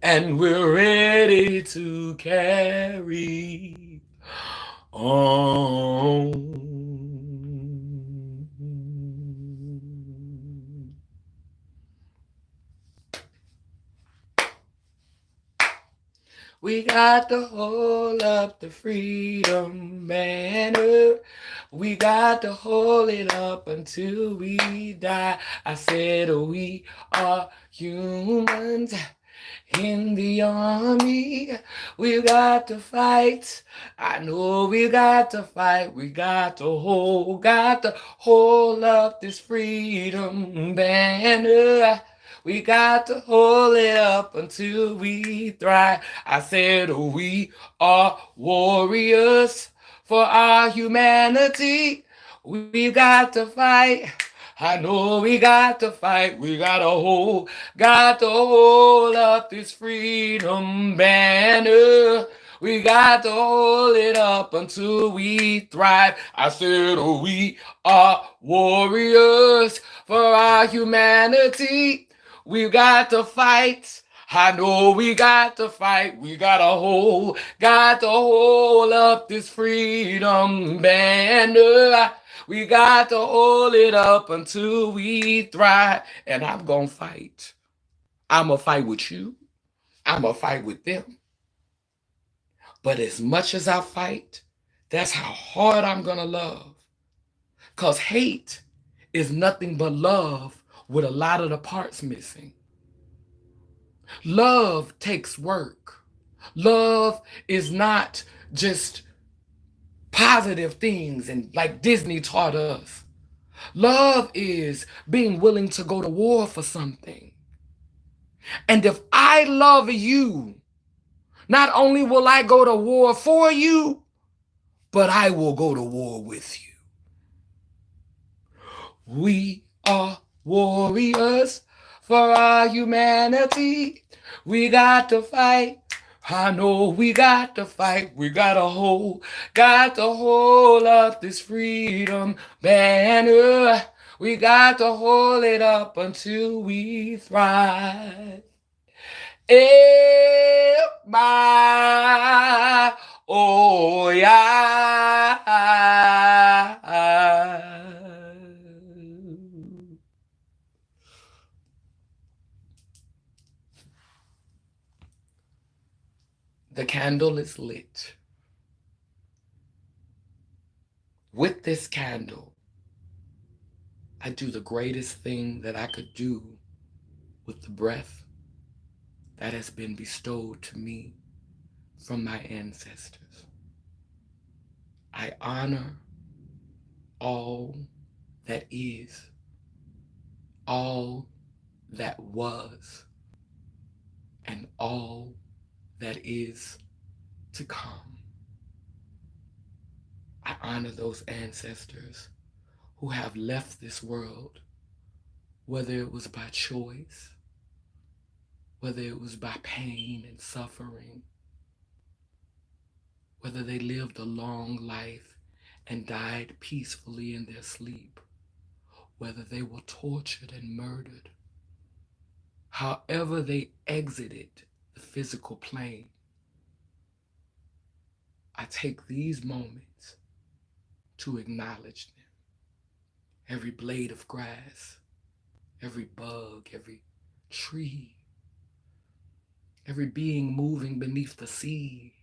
Speaker 1: and we're ready to carry on. We got to hold up the freedom banner. We got to hold it up until we die. I said we are humans in the army. We got to fight. I know we got to fight. We got to hold up this freedom banner. We got to hold it up until we thrive. I said we are warriors for our humanity. We got to fight. I know we got to fight. We got to hold up this freedom banner. We got to hold it up until we thrive. I said, we are warriors for our humanity. We got to fight. I know we got to fight. We got to hold up this freedom banner. We got to hold it up until we thrive. And I'm going to fight. I'm going to fight with you. I'm going to fight with them. But as much as I fight, that's how hard I'm going to love. Because hate is nothing but love with a lot of the parts missing. Love takes work. Love is not just positive things and like Disney taught us. Love is being willing to go to war for something. And if I love you, not only will I go to war for you, but I will go to war with you. We are warriors for our humanity. We got to fight. I know we got to fight. We got to hold up this freedom banner. We got to hold it up until we thrive. My, oh yeah. The candle is lit. With this candle, I do the greatest thing that I could do with the breath that has been bestowed to me from my ancestors. I honor all that is, all that was, and all that is to come. I honor those ancestors who have left this world, whether it was by choice, whether it was by pain and suffering, whether they lived a long life and died peacefully in their sleep, whether they were tortured and murdered, however they exited the physical plane. I take these moments to acknowledge them. Every blade of grass, every bug, every tree, every being moving beneath the sea,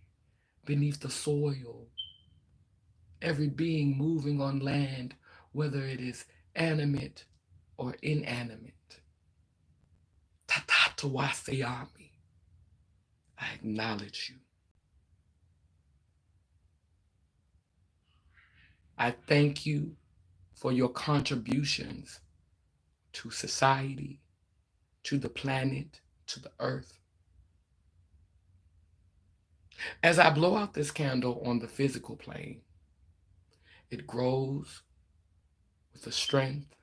Speaker 1: beneath the soil, every being moving on land, whether it is animate or inanimate. Tatatawaseyami. I acknowledge you. I thank you for your contributions to society, to the planet, to the earth. As I blow out this candle on the physical plane, it grows with a strength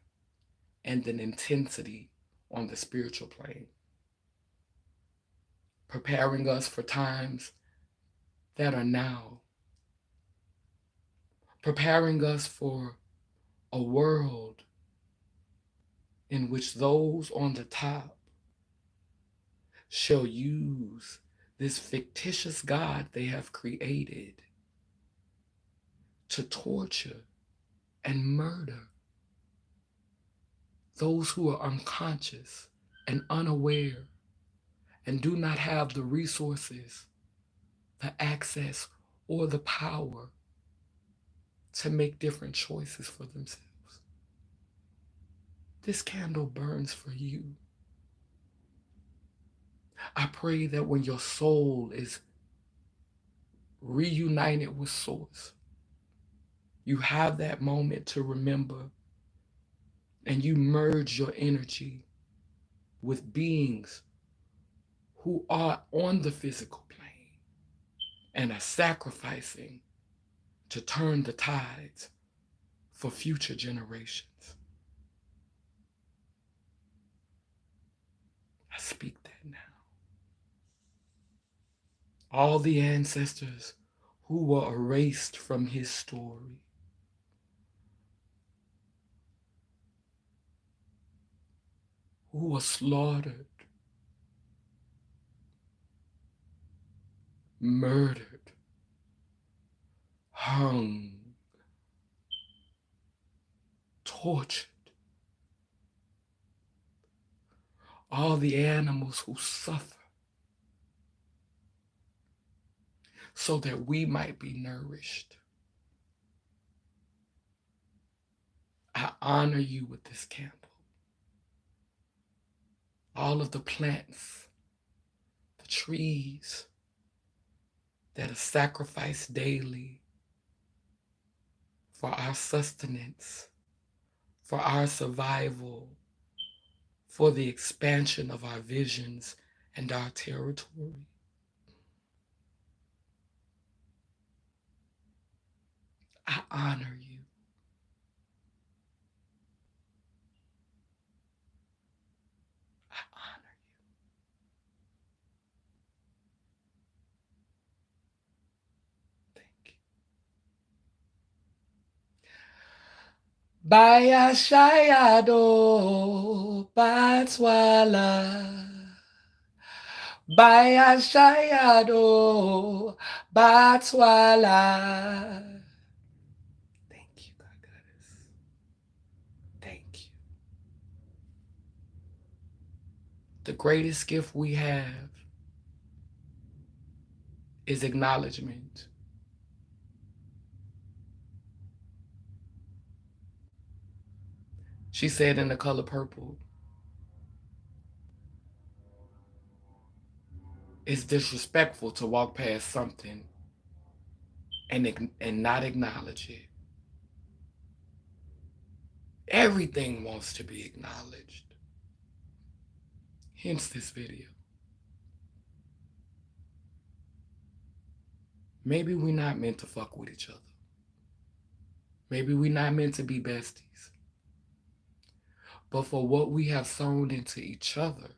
Speaker 1: and an intensity on the spiritual plane, preparing us for times that are now, preparing us for a world in which those on the top shall use this fictitious God they have created to torture and murder those who are unconscious and unaware and do not have the resources, the access, or the power to make different choices for themselves. This candle burns for you. I pray that when your soul is reunited with Source, you have that moment to remember and you merge your energy with beings who are on the physical plane and are sacrificing to turn the tides for future generations. I speak that now. All the ancestors who were erased from his story, who were slaughtered, murdered, hung, tortured. All the animals who suffer so that we might be nourished. I honor you with this candle. All of the plants, the trees that are sacrificed daily for our sustenance, for our survival, for the expansion of our visions and our territory. I honor you. I honor you. Thank you. Baya Shayado Batswala. Baya Shayado Batswala. Thank you, God Goddess. Thank you. The greatest gift we have is acknowledgement. She said in The Color Purple, it's disrespectful to walk past something and not acknowledge it. Everything wants to be acknowledged. Hence this video. Maybe we're not meant to fuck with each other. Maybe we're not meant to be besties. But for what we have sown into each other,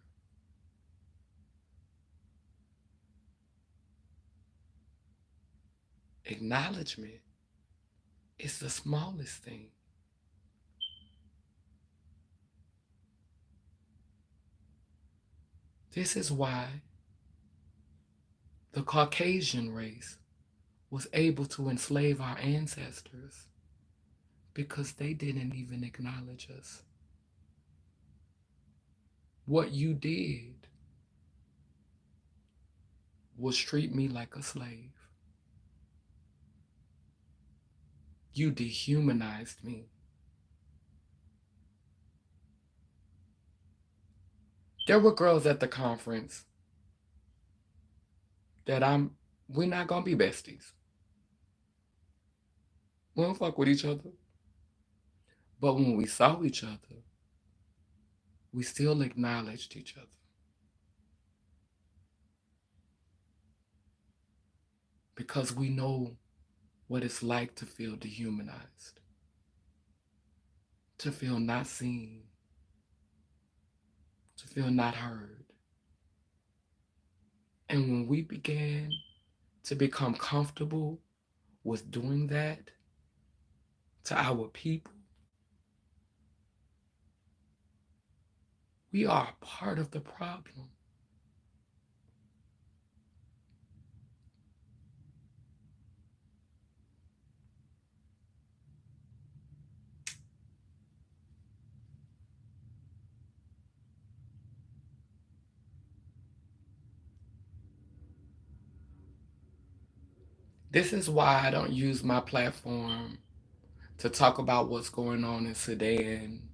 Speaker 1: acknowledgement is the smallest thing. This is why the Caucasian race was able to enslave our ancestors, because they didn't even acknowledge us. What you did was treat me like a slave. You dehumanized me. There were girls at the conference that we're not gonna be besties. We don't fuck with each other. But when we saw each other, we still acknowledged each other. Because we know what it's like to feel dehumanized, to feel not seen, to feel not heard. And when we began to become comfortable with doing that to our people, we are part of the problem. This is why I don't use my platform to talk about what's going on in Sudan,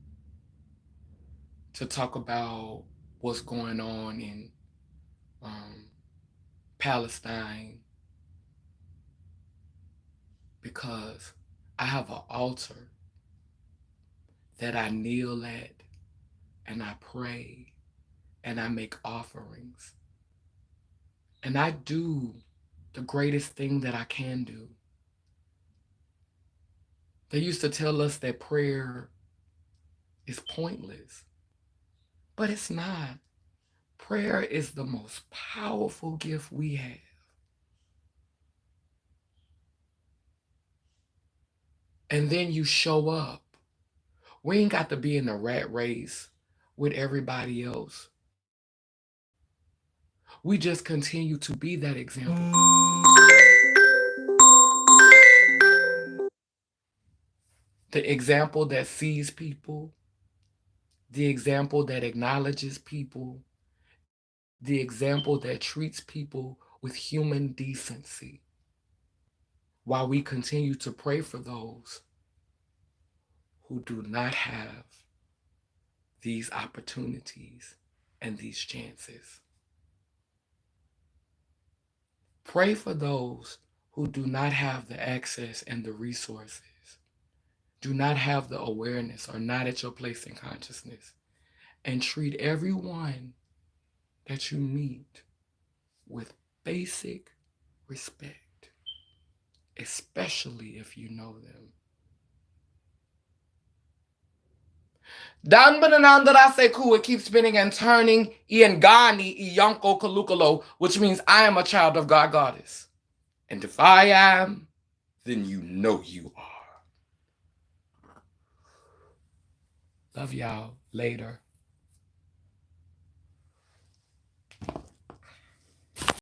Speaker 1: to talk about what's going on in um, Palestine, because I have an altar that I kneel at and I pray and I make offerings. And I do the greatest thing that I can do. They used to tell us that prayer is pointless, but it's not. Prayer is the most powerful gift we have. And then you show up. We ain't got to be in a rat race with everybody else. We just continue to be that example. The example that sees people, the example that acknowledges people, the example that treats people with human decency, while we continue to pray for those who do not have these opportunities and these chances. Pray for those who do not have the access and the resources, do not have the awareness, or not at your place in consciousness, and treat everyone that you meet with basic respect, especially if you know them. Dan Bananandara Seku, it keeps spinning and turning. Iangani Iyanko Kalukalo, which means I am a child of God Goddess. And if I am, then you know you are. Love y'all. Later.